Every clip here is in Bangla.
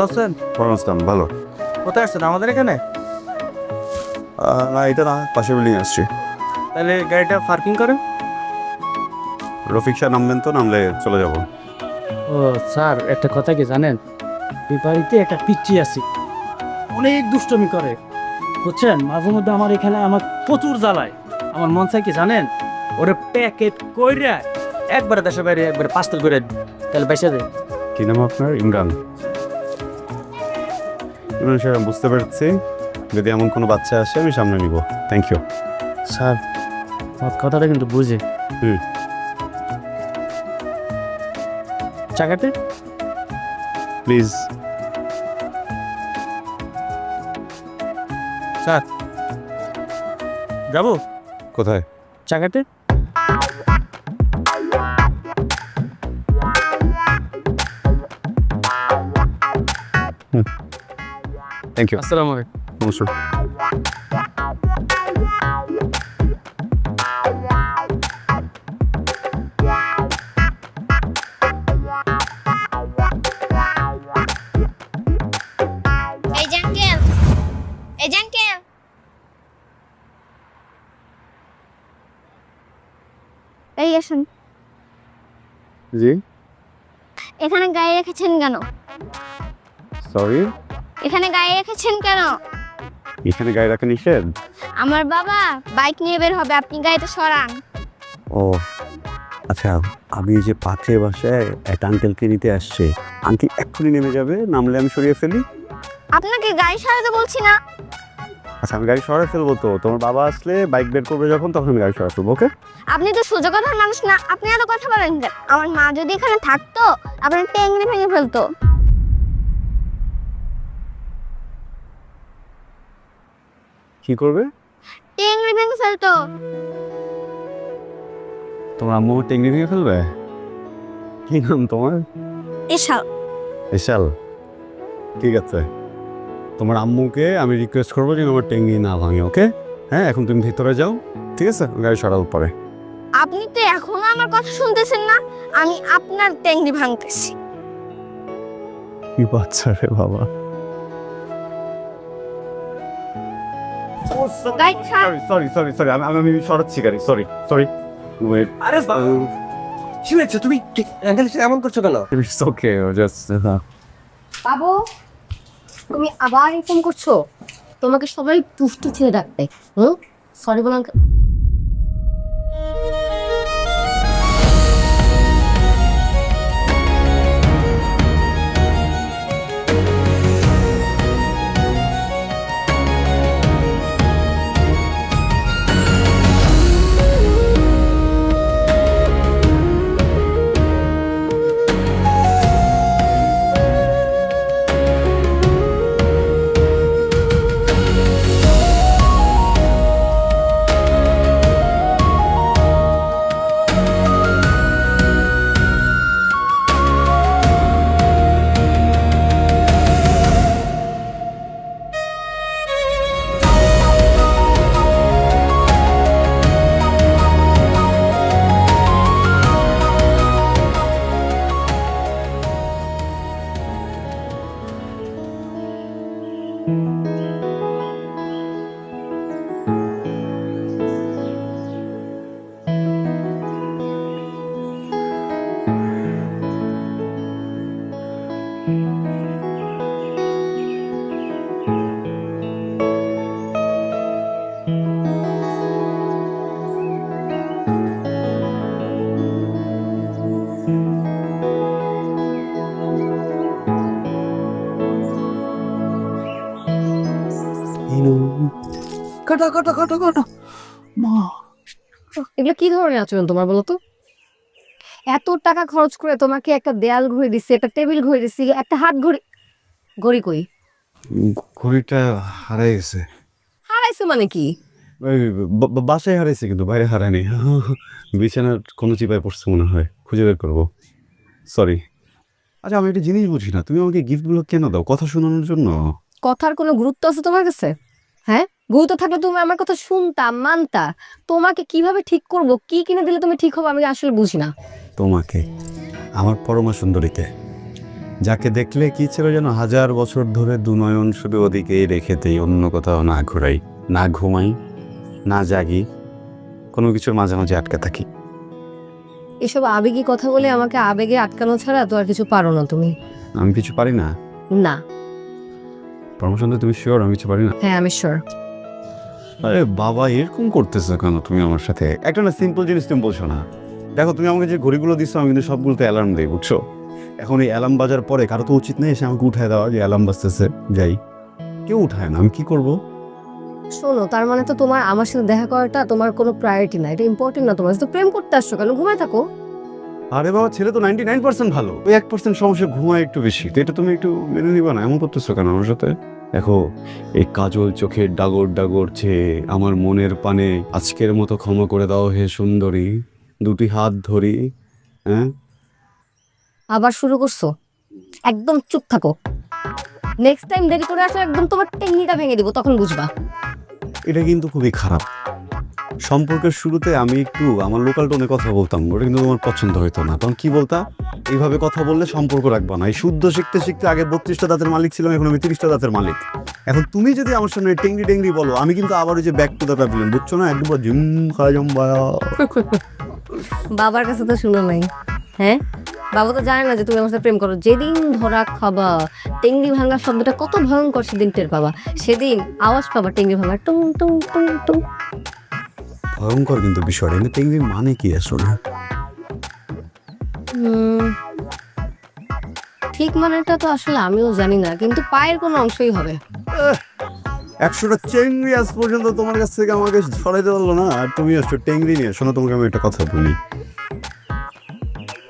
আছেন? পরমাস্তাম ভালো। কোথায় আসছেন? আমাদের এখানে? না এটা না, পাশের বিল্ডিং আসছি। তাহলে গাড়িটা পার্কিং করেন। রফিক শাহ নামবেন তো, নামলে চলে যাব। ও স্যার, একটা কথা কি জানেন, এই বাড়িতে একটা পিচ্চি আছে, অনেক দুষ্টমি করে বুঝছেন। মাঝে মধ্যে আমার এখানে আমার প্রচুর জ্বালায়। আমার মন চাই কি জানেন, ওরে প্যাকেট কইরা একবারে দেশের বাইরে একবারে পাস্তেল করে তাহলে পয়সা দেয়। কি নাম আপনার? ইমরান। ইমরান সাহেব, বুঝতে পারছি। যদি এমন কোনো বাচ্চা আসে আমি সামনে নিব। Thank you. স্যার, আমার কথাটা কিন্তু বুঝে। চাকাতে প্লিজ। স্যার যাবো কোথায়? চাকাতে? Thank you. আসসালামু আলাইকুম। নমস্কার। এই যে আঙ্কেল, এই যে আঙ্কেল, এই আসুন। জি এখানে গাড়ি রেখেছেন কেন? সরি, এখানে গাড়ি রেখেছেন কেন? এখানে গাড়ি রাখা নিষেধ। আমার বাবা বাইক নিয়ে বের হবে, আপনি গাড়িটা সরান। ও আচ্ছা, আমি এই যে পাশের বাসায় একটা আঙ্কেলকে নিতে আসছে। আঙ্কেল এক্ষুনি নেমে যাবে, নামলে আমি সরিয়ে ফেলি। আপনাকে গাড়ি সরাতে বলছি না। আচ্ছা, আমি গাড়ি সরিয়ে ফেলবো তো। তোমার বাবা আসলে বাইক বের করবে যখন, তখন আমি গাড়ি সরিয়ে ফেলবো। ওকে? আপনি তো সোজা কথার মানুষ না, আপনি এত কথা বলেন কেন? আমার মা যদি এখানে থাকতো আপনার টেংরি ভেঙে ফেলতো। কি করবে? টেংরি ভেঙে ফেলতো। তোমার আম্মু টেঙ্গি ভেঙে ফেলবে? কি নাম তোমার? এসব বিশাল। ঠিক আছে, তোমার আম্মুকে আমি রিকোয়েস্ট করবো যে আমার টেঙ্গি না ভাঙে। ওকে? হ্যাঁ, এখন তুমি ভিতরে যাও। ঠিক আছে, গাড়ি সরাল পরে। আপনি তো এখনো আমার কথা শুনতেছেন না। আমি আপনার টেংরি ভাঙতেছি। কি বাচ্চা রে বাবা। গাড়ি ছাড়। সরি সরি সরি, আমি সরাচ্ছি গাড়ি। Sorry sorry. ওয়েট। আরে কি হয়েছে? তুমি আঙ্কেল এমন করছো কেন? ইটস ওকে, জাস্ট বাবু, তুমি আবার এরকম করছো? তোমাকে সবাই দুষ্টু ছেলে ডাকবে। সরি বলার কাটা কাটা কাটা কাটা। মা, এগুলো কি ধরনের আচরণ তোমার বলো তো? এত টাকা খরচ করে তোমাকে একটা দেয়াল ঘড়ি দিচ্ছি, একটা টেবিল ঘড়ি দিচ্ছি, একটা হাত ঘড়ি। ঘড়ি কই? ঘড়িটা হারাই গেছে। হারাইছে মানে কি? বাসায় হারাইছে, কিন্তু বাইরে হারায়নি। বিছানার কোনো চিপায় পড়ছে মনে হয়, খুঁজে বের করবো। সরি। আচ্ছা, আমি একটা জিনিস বুঝি না, তুমি আমাকে গিফটগুলো কেন দাও? কথা শোনানোর জন্য? কথার কোনো গুরুত্ব আছে তোমার কাছে? হ্যাঁ, গুরুত্ব থাকলে তুমি আমার কথা শুনতা, মানতা। তোমাকে কিভাবে ঠিক করব, কি কিনে দিলে তুমি ঠিক হবে, আমি আসলে বুঝি না। তোমাকে, আমার পরমা সুন্দরীতে, যাকে দেখলে কি ছিল যেন 1000 বছর ধরে দুনয়ন শুধু ওদিকেই রেখেতেই, অন্য কোথাও না ঘোরাই, না ঘুমাই, না জাগি, কোনো কিছুর মাঝামাঝি আটকে থাকি। এসব আবেগী কথা বলে আমাকে আবেগে আটকানো ছাড়া তো আর কিছু পারো না তুমি। আমি কিছু পারি না? না। প্রমোশন তো তুমি শিওর আমি কিছু পারি না? হ্যাঁ আমি শিওর। আরে বাবা এরকম করতেছো কেন তুমি আমার সাথে? একটা না সিম্পল জিনিস তুমি বলছো না। দেখো তুমি আমাকে যে ঘড়িগুলো দিচ্ছ আমি কিন্তু সবগুলোতে অ্যালার্ম দিই, বুঝছো? এখন এই অ্যালার্ম বাজার পরে কারো তো উচিত নেই এসে আমাকে উঠায় দেওয়া যে অ্যালার্ম বাজতেছে যাই। কেউ উঠায় না, আমি কি করব? শোনো, তার মানে তো তোমার আমার সাথে দেখা করাটা তোমার কোনো প্রায়োরিটি না, এটা ইম্পর্টেন্ট না। তোমার তো প্রেম করতে আসছো কেন? ঘুমায় থাকো। আরে বাবা ছেলে তো 99% ভালো, ওই 1% সমস্যা ঘুমায় একটু বেশি, তো এটা তুমি একটু মেনে নিবা না? এমন করতেছো কেন আমার সাথে? দেখো এই কাজল চোখের ডাগর ডাগর চেয়ে আমার মনের পানে আজকের মতো ক্ষমা করে দাও হে সুন্দরী, দুটি হাত ধরি। হ্যাঁ আবার শুরু করছো? একদম চুপ থাকো। নেক্সট টাইম দেরি করে আসলে একদম তোমার টেকনিকটা ভেঙে দিব, তখন বুঝবা। এটা কিন্তু খুবই খারাপ। সম্পর্কের শুরুতে আমি একটু আমার লোকাল টোনে কথা বলতাম, ওটা কিন্তু তোমার পছন্দ হতো না। তখন কি বলতা? এইভাবে কথা বললে সম্পর্ক রাখবা না। এই শুদ্ধ শিখতে শিখতে আগে 32টা দাঁতের মালিক ছিলাম, এখন আমি 30টা দাঁতের মালিক। এখন তুমি যদি আমার সামনে টেংরি টেংরি বলো, আমি কিন্তু আবার ওই যে ব্যাক টু দ্য প্যাভিলিয়ন, বুঝছো না? একদম জিম খাওয়া জম্বায়া। বাবার কাছে তো শুনো নাই? হ্যাঁ, বাবা তো জানে না যে তুমি আমার সাথে প্রেম করো। যেদিন ধরা খাবা, টেংরি ভাঙা শব্দটা কত ভয়ঙ্কর সেদিন টের পাবা। সেদিন আওয়াজ পাবা টেংরি ভাঙা, টুং টুং টুং টুং। ভয়ঙ্কর কিন্তু বিষয়টা। কিন্তু টেংরি মানে কি আসলে? ঠিক মানেটা তো আসলে আমিও জানি না, কিন্তু পায়ের কোনো অংশই হবে। 100টা চেংড়ি আজ পর্যন্ত তোমার কাছ থেকে আমাকে সরাইতে পারলো না, আর তুমি আসছো টেংরি নিয়ে। শোনো তোমাকে আমি একটা কথা বলি,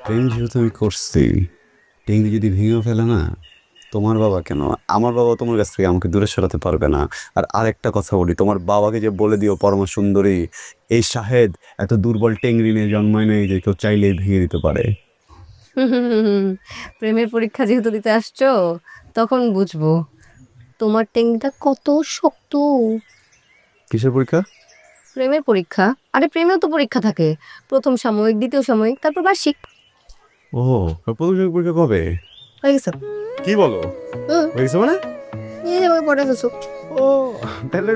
প্রেম যেহেতু আমি করছি, টেংরি যদি ভেঙে ফেলে না, তোমার বাবা কেন আমার বাবা তোমার কাছ থেকে আমাকে দূরে সরাতে পারবে না। আর আরেকটা কথা বলি, তোমার বাবাকে যে বলে দিও পরমা সুন্দরী এই শাহেদ এত দুর্বল টেংরি নিয়ে জন্মায় নেই যে কেউ চাইলেই ভেঙে দিতে পারে। প্রেমের পরীক্ষা যেহেতু দিতে আসছো, তখন বুঝবো তোমার টেংরিটা কত শক্ত। কিসের পরীক্ষা? প্রেমের পরীক্ষা। আরে প্রেমেও তো পরীক্ষা থাকে, প্রথম সাময়িক, দ্বিতীয় সাময়িক, তারপর বার্ষিক। ও প্রথম পরীক্ষা কবে? হয়ে গেছে। কি বলো? হয়ে গেছে মানে? এই যে আমাকে পড়ে গেছো। ও তাহলে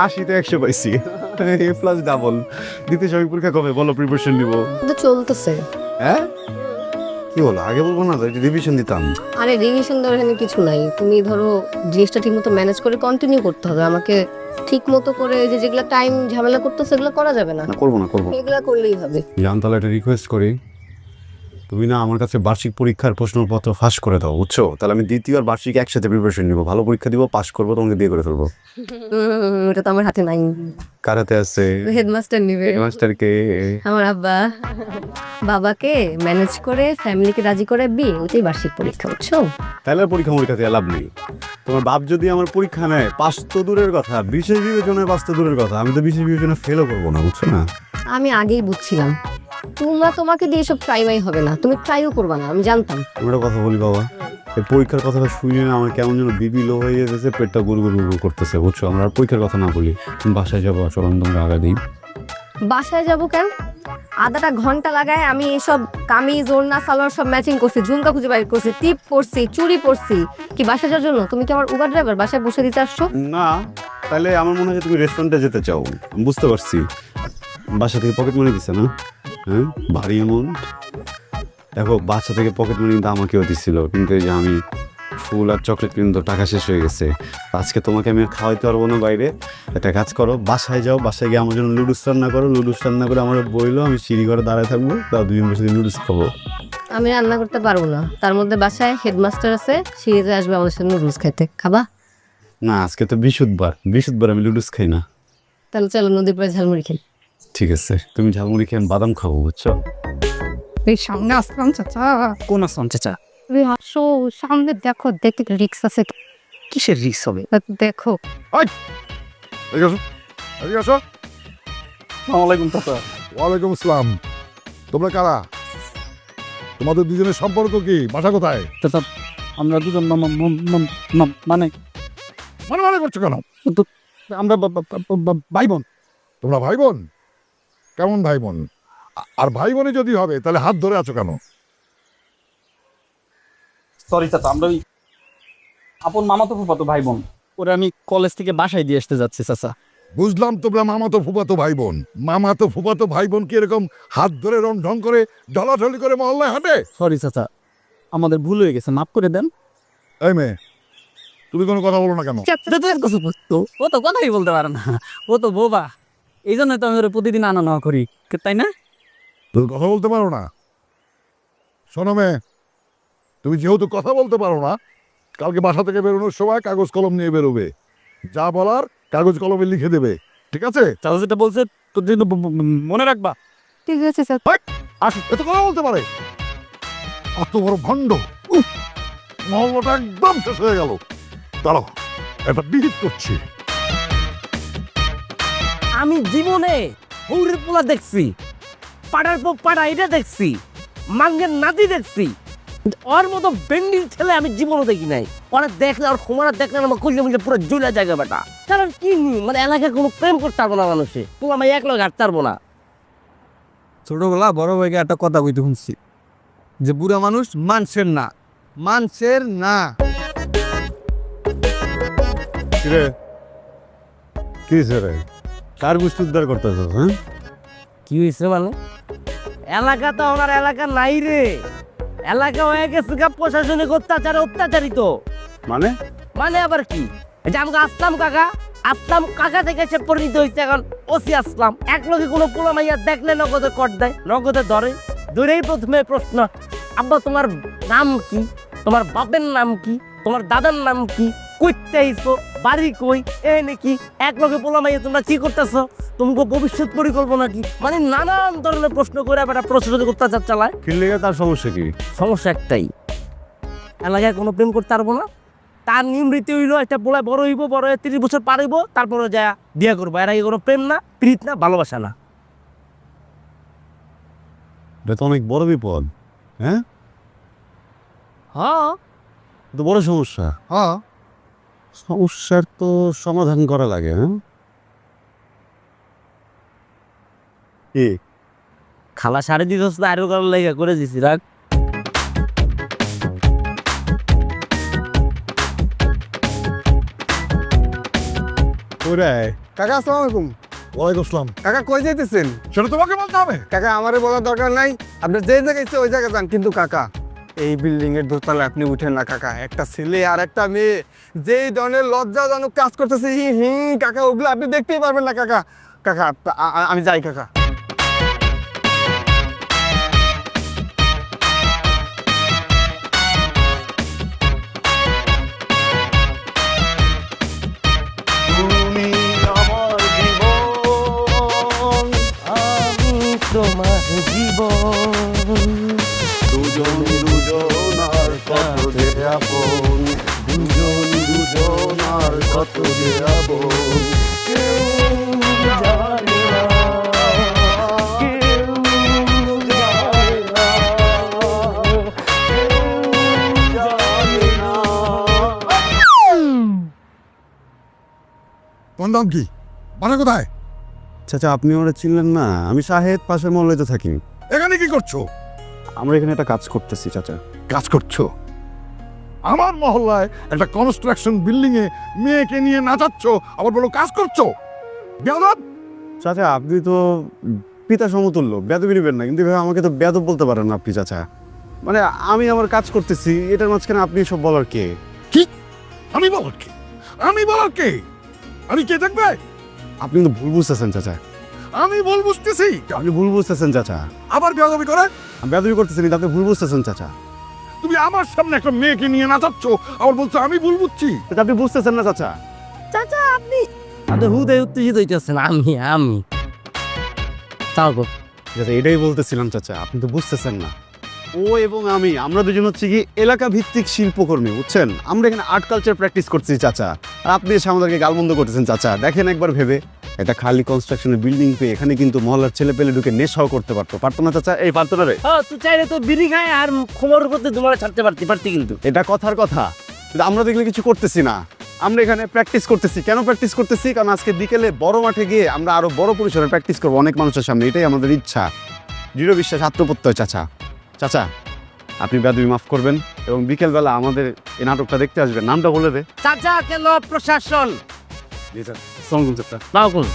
80 100 পাইছি, প্লাস ডাবল। দ্বিতীয় সাময়িক পরীক্ষা কবে বলো? প্রিপারেশন নিব। তো চলতেছে। হ্যাঁ কি বলো? আগে বলবো না তো, রিভিশন দিতাম। আরে রিভিশন দেওয়ার এখানে কিছু নাই। তুমি ধরো জিনিসটা ঠিক মতো ম্যানেজ করে কন্টিনিউ করতে হবে। আমাকে ঠিক মতো করে যে যেগুলো টাইম ঝামেলা করতে সেগুলো করা যাবে না। না করবো না, করবো। এগুলা করলেই হবে। জান তাহলে একটা রিকোয়েস্ট করি, তুমি না আমার কাছে বার্ষিক পরীক্ষার প্রশ্নপত্র ফাঁস করে দাও, বুঝছো? তাহলে আমি দ্বিতীয় আর বার্ষিক একসাথে প্রিপারেশন নিবো, ভালো পরীক্ষা দিব, পাস করবো, তোমাকে বিয়ে করে ফেলবো। ওটা তো আমার হাতে নাই। কার হাতে আছে? হেডমাস্টার নিবে। মাস্টারকে? আমার আব্বা। বাবাকে ম্যানেজ করে ফ্যামিলিকে রাজি করে বিয়ে, ওইটাই বার্ষিক পরীক্ষা, বুঝছো? তাহলে আর পরীক্ষা মরীক্ষা দিয়ে লাভ নেই। তোমার বাপ যদি আমার পরীক্ষা নেয়, পাস তো দূরের কথা, বিশেষ বিবেচনায় পাস তো দূরের কথা, আমি তো বিশেষ বিবেচনায় ফেলও করবো না, বুঝছো না? আমি আগেই বুঝছিলাম তোমাকে দিয়ে সব ট্রাই হবে না, তুমি ট্রাইও করবা না, আমি জানতাম। আমি একটা কথা বলি বাবা, এই পরীক্ষার কথাটা শুনে আমার কেমন যেন বিপি লো হয়ে যেতেছে, পেটটা গুড় গুড় গুড় করতেছে, বুঝছো? আমরা আর পরীক্ষার কথা না বলি, তুমি বাসায় যাবো, আসলে তোমাকে আগা দিই। বাসায় যাবো কেন? আধাটা ঘন্টা লাগায় আমি এসব কামিজ, ওড়না, সালোয়ার সব ম্যাচিং করছি, ঝুমকা খুঁজে বাইর করছি, টিপ পরছি, চুড়ি পরছি। কি বাসায় যাওয়ার জন্য? তুমি কি আমার উবার ড্রাইভার? বাসায় বসে দিতে আসছো? না, তাহলে আমার মনে হয় তুমি রেস্টুরেন্টে যেতে চাও। আমি বুঝতে পারছি, বাসা থেকে পকেট মানি দিচ্ছে না? হ্যাঁ ভারী অ্যামাউন্ট। দেখো বাসা থেকে পকেট মানি কিন্তু আমাকেও দিচ্ছিল, কিন্তু এই যে আমি ফুল আর চকলেট কিন্তু টাকা শেষ হয়ে গেছে। আজকে তোমাকে আমি আর খাওয়াইতে পারবো না বাইরে। একটা কাজ করো, বাসায় যাও, বাসায় গিয়ে আমার জন্য লুডুস রান্না করো, লুডুস রান্না করে আমার বইলো, আমি সিঁড়ি ঘরে দাঁড়ায় থাকবো, তাও 2 দিন বসে লুডুস খাবো। আমি রান্না করতে পারবো না, তার মধ্যে বাসায় হেডমাস্টার আছে, সিঁড়িতে আসবে আমাদের সাথে নুডলস খাইতে। খাবা? না আজকে তো বৃহস্পতিবার আমি লুডুস খাই না। তাহলে চলো নদীর পাড়ে ঝালমুড়ি খাই। ঠিক আছে, তুমি ঝালমুড়ি খেয়ে আমি বাদাম খাবো, বুঝছো? এই সামনে আসলাম চাচা। কোন আসলাম চাচা? তুমি আসো সামনে, দেখো দেখে রিক্স আছে। কিসের রিস্ক হবে? দেখো। আসসালামাইকুম চাচা। ওয়ালাইকুম আসসালাম। তোমরা কারা? তোমাদের দুজনের সম্পর্ক কি? বাসা কোথায়? চাচা আমরা দুজন মানে মানে মানে করছো কেন? আমরা ভাই বোন। তোমরা ভাই বোন? কেমন ভাই বোন? আর ভাই বোনে যদি হবে তাহলে হাত ধরে আছো কেন? সরি চাচা, আমরা ওই আপন মামাতো ফুফাতো ভাই বোন, ওরা আমি কলেজ থেকে বাসায় দিয়ে আসতে যাচ্ছি চাচা। বুঝলাম তোমরা মামাতো ফুফাতো ভাই বোন। মামাতো ফুফাতো ভাই বোন কি এরকম হাত ধরে রং ঢং করে ঢলাঢলি করে মহল্লায় হাঁটে? সরি চাচা, আমাদের ভুল হয়ে গেছে, মাফ করে দেন। এই মেয়ে, তুমি কোনো কথা বলো না কেন? ও তো কথাই বলতে পারে না, ও তো বোবা, এই জন্য তো আমি ওরা প্রতিদিন আনা নেওয়া করি, তাই না? তুমি কথা বলতে পারো না? শোনো মেয়ে, তুমি যেহেতু কথা বলতে পারো না, কালকে বাসা থেকে বেরোনোর সময় কাগজ কলম নিয়ে বেরোবে। যা বলার কাগজ কলমে লিখে দেবে, ঠিক আছে? চাচা যেটা বলছে তোর জন্য মনে রাখবা। ঠিক আছে স্যার। এত কথা বলতে পারে? অত বড় ভণ্ড! উফ! মহল্লাটা একদম শেষ হয়ে গেল। দাঁড়াও, একটা বিহিত করছি। আমি জীবনে হৌরের পোলা দেখছি, পাড়ার পর পাড়া এটা দেখছি, মাঙ্গের নাতি দেখছি, ওর মতো বেন্ডির ছেলে আমি জীবনও দেখি নাই। ওরা দেখলে ওর ক্ষমারা দেখলে আমার কল্যাণ মিলে পুরো জুলা জায়গা বেটা। কারণ কি মানে এলাকায় কোনো প্রেম করতে পারবো না মানুষে, পোলা আমি এক লোক হাঁটতে পারবো না। ছোটবেলা বড় ভাইকে একটা কথা কইতে শুনছি যে বুড়া মানুষ মানুষের না, মানুষের না। কিরে, কি রে, কার গোষ্ঠী উদ্ধার করতেছ? হ্যাঁ, কি হয়েছে মানে? এলাকা তো আমার এলাকা নাই রে, এলাকা হয়ে গেছে প্রশাসনিক অত্যাচারে অত্যাচারিত। মানে মানে আবার কি? এই যে আমাকে আসলাম কাকা থেকে সে পরিণত হয়েছে এখন ওসি আসলাম। এক লোকে কোনো পোলা মাইয়া দেখলে নগদে কট দেয়, নগদে ধরেই প্রথমে প্রশ্ন, আব্বা তোমার নাম কি, তোমার বাপের নাম কি, তোমার দাদার নাম কি, কইতে আইছো, বাড়ি কই, এ নাকি এক লোকে পোলা মাইয়া তোমরা কি করতেছো, তোমাকে ভবিষ্যৎ পরিকল্পনা কি, মানে নানান ধরনের প্রশ্ন করে একটা প্রশাসনিক অত্যাচার চালায়। কিনলে তার সমস্যা কি? সমস্যা একটাই, এলাকায় কোনো প্রেম করতে পারবো না। তার নিয়ম রীতি হইলো একটা পোলা বড় হইব, বড় হয়ে 30 বছর পার হইব, তারপরে যা বিয়ে করবো। এর আগে কোনো প্রেম না, প্রীত না, ভালোবাসা না। এটা তো অনেক বড় বিপদ। হ্যাঁ, হ্যাঁ, তো বড় সমস্যা। হ্যাঁ, সমস্যার তো সমাধান করা লাগে। হ্যাঁ, কি খালা সাড়ে দিস না, আরো করার লেগে করে দিছি রাখ। ওরাই কাকা আসসালামু আলাইকুম। ওয়ালাইকুম আসসালাম। কাকা কই যাইতেছেন? সেটা তোমাকে বলতে হবে। কাকা আমারে বলার দরকার নাই, আপনার যে জায়গায় ইচ্ছে ওই জায়গায় যান। কিন্তু কাকা, এই বিল্ডিং এর দোতলায় আপনি উঠেন না কাকা। একটা ছেলে আর একটা মেয়ে যেই ধরনের লজ্জাজনক কাজ করতেছে, কাকা ওগুলো আপনি দেখতেই পারবেন না কাকা। কাকা আমি যাই কাকা। তোমার জীবন দুজন দুজনার কত যে আপন, দুজন দুজনার কত যে আপন। তোমার নাম কি? বাসা কোথায়? চাচা, আপনি ওরা চিনলেন না? আমি শাহেদ, পাশের মহল্লাতে থাকি। এখানে কি করছো? আমরা এখানে একটা কাজ করতেছি চাচা। কাজ করছো? আমার মহল্লায় একটা কনস্ট্রাকশন বিল্ডিং এ মেয়েকে নিয়ে নাচাচ্ছ, আবার বলো কাজ করছো? বেয়াদব! চাচা, আপনি তো পিতা সমতুল্য, বেয়াদবি নেবেন না। কিন্তু এভাবে আমাকে তো বেয়াদব বলতে পারেন না আপনি চাচা। মানে আমি আমার কাজ করতেছি, এটার মাঝখানে আপনি সব বলার কে? কি? আমি বলার কে? আমি বলার কে? আমি কে থাকবে? আপনি কিন্তু ভুল বুঝতেছেন চাচা। আমি ভুল বুঝতেছি? আপনি ভুল বুঝতেছেন চাচা। আবার বেয়াদবি করে? আমি বেয়াদবি করতেছেন, কিন্তু আপনি ভুল বুঝতেছেন চাচা। তুমি আমার সামনে একটা মেয়েকে নিয়ে নাচাচ্ছ, আবার বলছো আমি ভুল বুঝছি? চাচা, আপনি বুঝতেছেন না চাচা। চাচা আপনি হুদয় উত্তেজিত হইতেছেন। আমি তাও গো চাচা, এটাই বলতেছিলাম চাচা, আপনি তো বুঝতেছেন না। ও এবং আমরা দুজন হচ্ছে কি এলাকা ভিত্তিক শিল্পকর্মী, বুঝছেন? আমরা এখানে আর্ট কালচার প্র্যাকটিস করছি চাচা, আর আপনি এসে আমাদেরকে গালমন্দ করতেছেন চাচা। দেখেন একবার ভেবে, একটা খালি কনস্ট্রাকশনের বিল্ডিং পেয়ে এখানে কিন্তু মহল্লার ছেলে পেলে ঢুকে নেশাও করতে পারতো না চাচা? এই পারতো না রে? হ্যাঁ, তুই চাইলে তো বিড়ি খায় আর খবর করতে তোমার ছাড়তে পারতি কিন্তু। এটা কথার কথা, কিন্তু আমরা দেখলে কিছু করতেছি না। আমরা এখানে প্র্যাকটিস করতেছি। কেন প্র্যাকটিস করতেছি? কারণ আজকে বিকেলে বড় মাঠে গিয়ে আমরা আরো বড় পরিসরে প্র্যাকটিস করবো অনেক মানুষের সামনে। এটাই আমাদের ইচ্ছা, দৃঢ় বিশ্বাস, আত্মপ্রত্যয় চাচা। চাচা, আপনি বেয়াদবি মাফ করবেন, এবং বিকেলবেলা আমাদের এই নাটকটা দেখতে আসবে। নামটা বলে দে। চাচা কেন প্রশাসন নাও কোন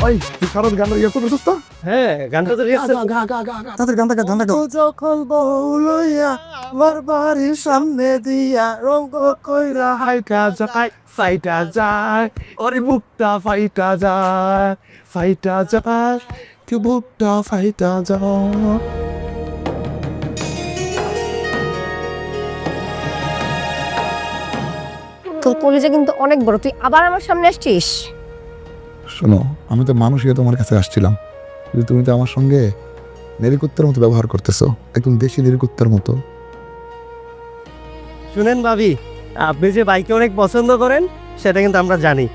ওই তুই সারা গানটা ইয়ে করছিস তো? হ্যাঁ গানটা তো তাদের গানটা যখন বউলইয়া আমার বাড়ির সামনে দিয়া রঙ্গ কইরা হাইটা যায় ফাইটা যায় ওরে বুকটা ফাইটা যায় কি বুকটা ফাইটা যায়। তোর কলেজে কিন্তু অনেক বড়, তুই আবার আমার সামনে আসছিস। শোনো, আমি তো মানুষ হয়ে তোমার কাছে আসছিলাম, কিন্তু তুমি তো আমার সঙ্গে নেরিকুত্তার মতো ব্যবহার করতেছো, একদম দেশি নেরিকুত্তার মতো। শুনেন ভাবি, আপনি যে বাইকে অনেক পছন্দ করেন সেটা কিন্তু আমরা জানি।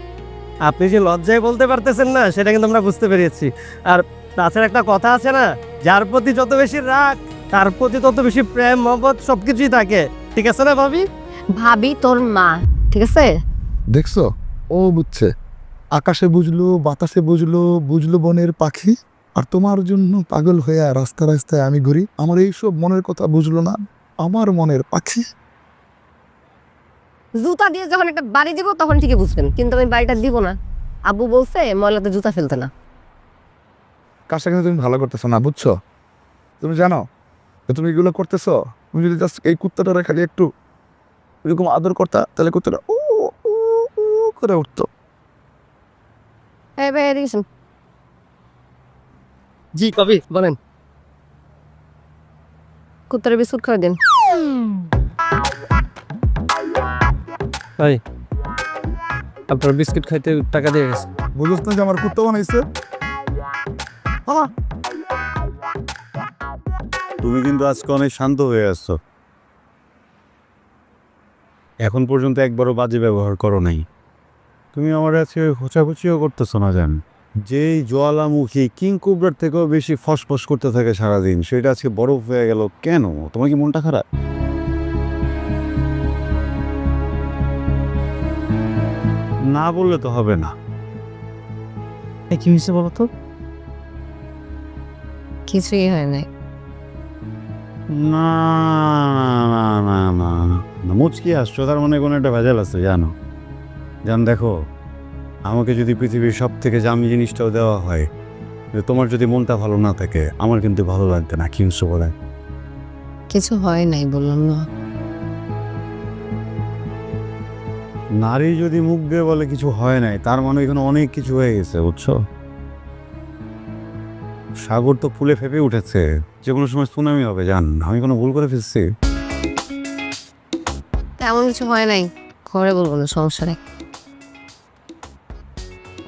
আপনি যে লজ্জায় বলতে পারতেছেন না সেটা কিন্তু আমরা বুঝতে পেরেছি। আর তাছাড়া একটা কথা আছে না, যার প্রতি যত বেশি রাগ তার প্রতি তত বেশি প্রেম মহব্বত সবকিছুই থাকে। ঠিক আছে না ভাবি? ভাবি তোর মা, ঠিক আছে? দেখছো, ও বুঝছে, আকাশে বুঝলো, বাতাসে বুঝলো, বুঝলো বনের পাখি। আর তোমার জন্য পাগল হয়ে রাস্তা রাস্তায় আমি ঘুরি, আমার এইসব মনের কথা বুঝলো না আমার মনের পাখি। জুতা দিয়ে যখন একটা বাড়ি দিব তখন ঠিকই বুঝবেন, কিন্তু আমি বাড়িটা দিব না। আব্বু বলছে ময়লাতে জুতা ফেলতে না। কাজটা কিন্তু তুমি ভালো করতেছো না, বুঝছো? তুমি জানো যে তুমি এগুলো করতেছো, তুমি যদি জাস্ট এই কুত্তাটা খালি একটু এরকম আদর করতা, তাহলে কুত্তাটা ও ও ও করে উঠতো। এই ভাই এদিকে শোন। জি ভাবি বলেন। কুত্তারে বিস্কুট খাওয়া দিন। ভাই আপনার বিস্কুট খাইতে টাকা দিয়ে গেছে। বুঝছ না যে আমার কুত্তা বানাইছে? তুমি কিন্তু আজকে অনেক শান্ত হয়ে আসছো। এখন পর্যন্ত একবারও বাজে ব্যবহার করো নাই। তুমি আমার আজকে খোঁচাখুচিও করতেছো না জান। যেই জ্বালামুখী কিং কোবরার থেকেও বেশি ফসফস করতে থাকে সারাদিন, সেটা আজকে বরফ হয়ে গেল কেন? তোমার কি মনটা খারাপ? না বললে তো হবে না। কি হয়েছে বলো তো? কিছুই হয় নাই। না না না না না, মুচকি আসছো, তার মানে কোনো একটা ভেজাল আছে জানো। জান দেখো, আমাকে যদি পৃথিবীর সব থেকে দামি জিনিসটাও দেওয়া হয়, যে তোমার যদি মনটা ভালো না থাকে, আমার কিন্তু ভালো লাগবে না। কি হচ্ছে বলে? কিছু হয় নাই বললাম না। নারী যদি মুখ দিয়ে বলে কিছু হয় নাই, তার মানে এখানে অনেক কিছু হয়ে গেছে, বুঝছো? সাগর তো ফুলে ফেপে উঠেছে, যে কোনো সময় সুনামি হবে জান। আমি কোনো ভুল করে ফেলছি? তেমন কিছু হয় নাই, ঘরে বলবো না, সমস্যা নেই।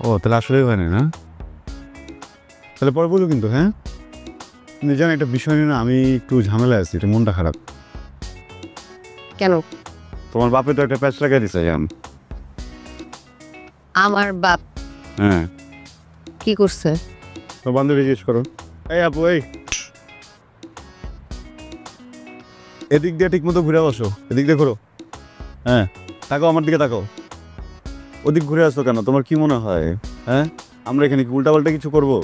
ও তাহলে আসলেই হয় না? তাহলে পরে বলো কিন্তু। হ্যাঁ, কিন্তু জান একটা বিষয় নিয়ে না আমি একটু ঝামেলা আছি, এটা মনটা খারাপ। কেন? তোমার বাপে তো একটা প্যাচ লাগাই দিছে জান। আমার বাপ হ্যাঁ, কি করছে? তো বান্ধবী জিজ্ঞেস করো। এই আপু, এই এদিক দিয়ে ঠিক মতো ঘুরে বসো, এদিক দিয়ে ঘুরো। হ্যাঁ, তাকাও আমার দিকে, তাকাও। ওদিক ঘুরে আসো কেন? তোমার কি মনে হয় হ্যাঁ আমরা এখানে কি উল্টাপাল্টা কিছু করবো?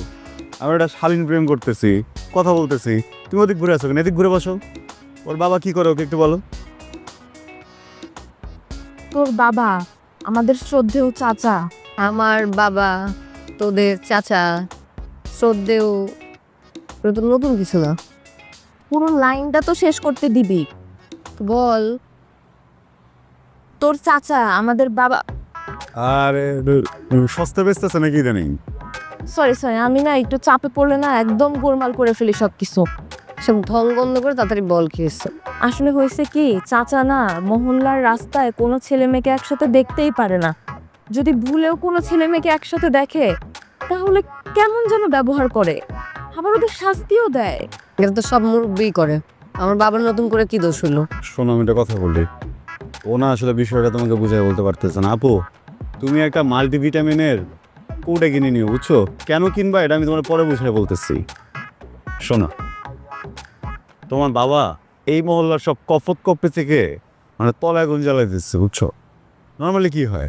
আমরা একটা শালীন প্রেম করতেছি, কথা বলতেছি, তুমি ওদিক ঘুরে আসো কেন? এদিক ঘুরে বসো। ওর বাবা কি করে ওকে একটু বলো। তোর বাবা আমাদের শ্রদ্ধেয় চাচা। আমার বাবা তোদের চাচা, শ্রদ্ধেয়, এটা তো নতুন কিছু না। পুরো লাইনটা তো শেষ করতে দিবি। বল। তোর চাচা আমাদের বাবা। আরে সস্তা বেচতেছে নাকি জানি। সরি আমি না একটু চাপে পড়লে না একদম গোলমাল করে ফেলি সব কিছু। সব ঢং বন্ধ করে তাড়াতাড়ি বল কি হয়েছে। আসলে হয়েছে কি, চাচা না মহল্লার রাস্তায় কোনো ছেলে মেয়েকে একসাথে দেখতেই পারে না। যদি ভুলেও কোনো ছেলে মেয়েকে একসাথে দেখে তাহলে কেমন যেন ব্যবহার করে, আবার ওদের শাস্তিও দেয়। এটা তো সব মুরব্বিই করে, আমার বাবার নতুন করে কি দোষ হলো? শোনো, আমি একটা কথা বলি। ও না আসলে বিষয়টা তোমাকে বুঝাই বলতে পারতেছে না। আপু, তুমি একটা মাল্টিভিটামিনের কৌটা কিনে নিও, বুঝছো? কেন কিনবা এটা আমি তোমার পরে বুঝে বলতেছি। শোনো, তোমার বাবা এই মহল্লার সব কপে থেকে মানে তলায় গুণ জ্বালাই দিচ্ছে, বুঝছো? নর্মালি কি হয়,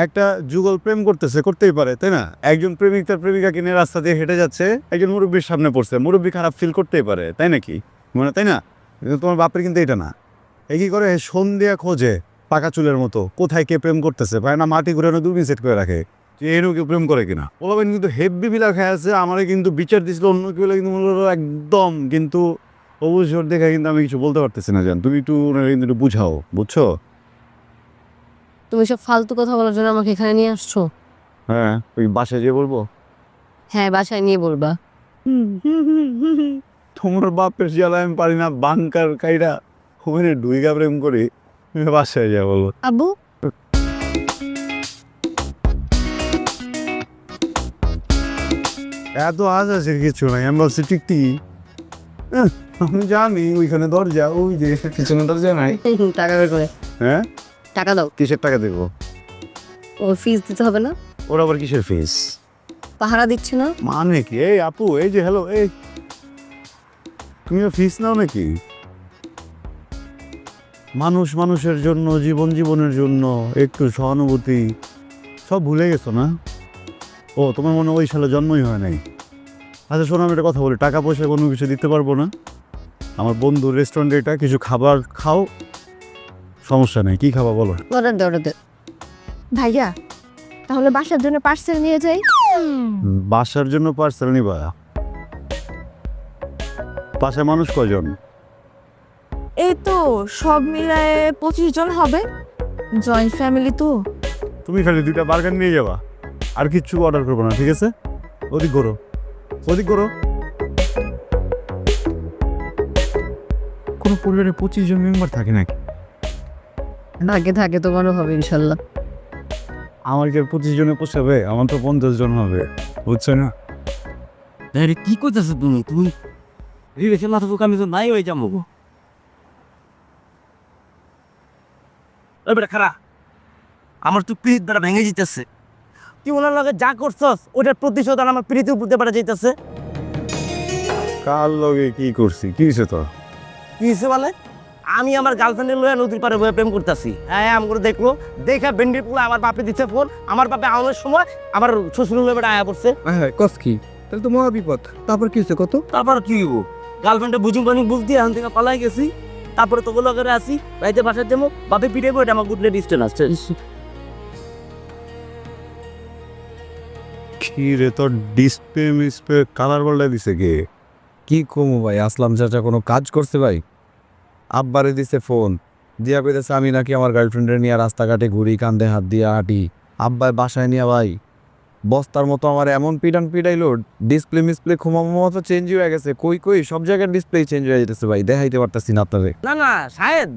একটা যুগল প্রেম করতেই পারে, তাই না? একজন প্রেমিক তার প্রেমিকাকে নিয়ে রাস্তা দিয়ে হেঁটে যাচ্ছে, একজন মুরব্বীর সামনে পড়ছে, মুরব্বী খারাপ ফিল করতেই পারে, তাই নাকি? মানে তাই না? কিন্তু তোমার বাপের কিন্তু এটা না। এ কি করে সন্ধ্যা খোঁজে পাকা চুলের মতো কোথায় কে প্রেম করতেছে, পায় না মাটি ঘুরানো দূরবীন সেট করে রাখে যে এরও কেউ প্রেম করে কিনা। ওলাবেন কিন্তু হেভি বিলা খেয়ে আছে, আমারে কিন্তু বিচার দিছিল অন্য কেউ হলে কিন্তু মনে হলো একদম, কিন্তু অবসর দেখে কিন্তু আমি কিছু বলতে পারতেছি না। জান তুমি একটু ওনাকে কিন্তু একটু বুঝাও, বুঝছো? তুমি সব ফালতু কথা বলার জন্য আমাকে এখানে নিয়ে আসছো? হ্যাঁ, ওই বাসায় যেয়ে বলবো হ্যাঁ, বাসায় নিয়ে বলবা। তোমার বাপের জ্বালা আমি পারি না, বাংকার কাইরা ওখানে ডুইগা প্রেম করি, বাসায় যা বলবো। আব্বু, এত আজ আছে কিছু নাই, আমি বলছি টিকটি। আমি জানি ওইখানে দরজা, ওই যে পিছনে দরজা নাই। টাকা বের করে। হ্যাঁ, টাকা দাও। কিসের টাকা দেবো? ওর ফিস দিতে হবে না? ওর আবার কিসের ফিস? পাহারা দিচ্ছে না? মানে কি? এই আপু, এই যে হ্যালো, এই তুমিও ফিস নাও নাকি? মানুষ মানুষের জন্য, জীবন জীবনের জন্য একটু সহানুভূতি সব ভুলে গেছো না? ও তোমার মনে ওই সালে জন্মই হয় নাই। আচ্ছা শোনো, আমি একটা কথা বলি, টাকা পয়সা কোনো কিছু দিতে পারবো না। আমার বন্ধুর রেস্টুরেন্টে এটা কিছু খাবার খাও, সমস্যা নেই। কি খাবা বলো? অর্ডার দে, অর্ডার দে। ভাইয়া, তাহলে বাসার জন্য পার্সেল নিয়ে যাই। বাসার জন্য পার্সেল নিবা? বাসায় মানুষ কজন? এই তো সব মিলায়ে 25 জন হবে, জয়েন্ট ফ্যামিলি তো। তুমি খালি 2টা বার্গার নিয়ে যাবা, আর কিচ্ছু অর্ডার করবো না, ঠিক আছে? ওদিক করো, ওদিক করো। কোনো পরিবারে 25 জন মেম্বার থাকে নাকি? ভাগ্যে থাকে তোমারও হবে ইনশাল্লাহ। আমার কি 25 জনে পোষাবে? আমার তো 50 জন হবে, বুঝছো না? আরে কি কইতাছ তুমি? তুমি রিলেশন না থাকুক আমি তো নাই হয়ে যাবো। ওই বেটা খারা, আমার তো পিঠ দ্বারা ভেঙে যেতেছে। তুই ওনার লগে যা করছস ওটার প্রতিশোধ আর আমার পিড়িতে উপর দিয়ে যাইতেছে। কার লগে কি করছি? কি হয়েছে তোর? কি হয়েছে বলে? আমি আমার গার্লফ্রেন্ডের লয়ে নদীর পাড়ে বয়ে প্রেম করতেছি। হ্যাঁ, আমি করে দেখলো, দেখা ভেন্ডির পোলা আমার বাপে দিচ্ছে ফোন। আমার বাপে আউনের সময় আমার শ্বশুর লয়ে বেটা আয়া পড়ছে। হ্যাঁ, কস কি? তাহলে তো মহা বিপদ। তারপর কি হয়েছে কত? তারপর কি হইব? গার্লফ্রেন্ডে বুঝুম পানি বুঝ দিয়ে এখন থেকে পালাই গেছি। তারপরে তো গোলা করে আসি, রাইতে বাসার যাবো, বাপে পিঠে এটা আমার গুডলে ডিস্টেন্স আসছে। কি রে, তোর ডিসপ্লে কালার বলটা দিছে কে? কি কমু ভাই, আসলাম চাচা কোনো কাজ করছে ভাই? আব্বারে দিছে ফোন দিয়া কইতেছে আমি নাকি আমার গার্লফ্রেন্ডের নিয়ে রাস্তাঘাটে ঘুরি, কান্দে হাত দিয়ে হাঁটি। আব্বাই বাসায় নিয়ে ভাই বস্তার মতো আমার এমন পিটাইলো, ডিসপ্লে খুমামো মতো চেঞ্জ হয়ে গেছে। কই সব জায়গায় ডিসপ্লে চেঞ্জ হয়ে যেতেছে ভাই, দেখাইতে পারতাছি না আপনাদের। না না শাহেদ,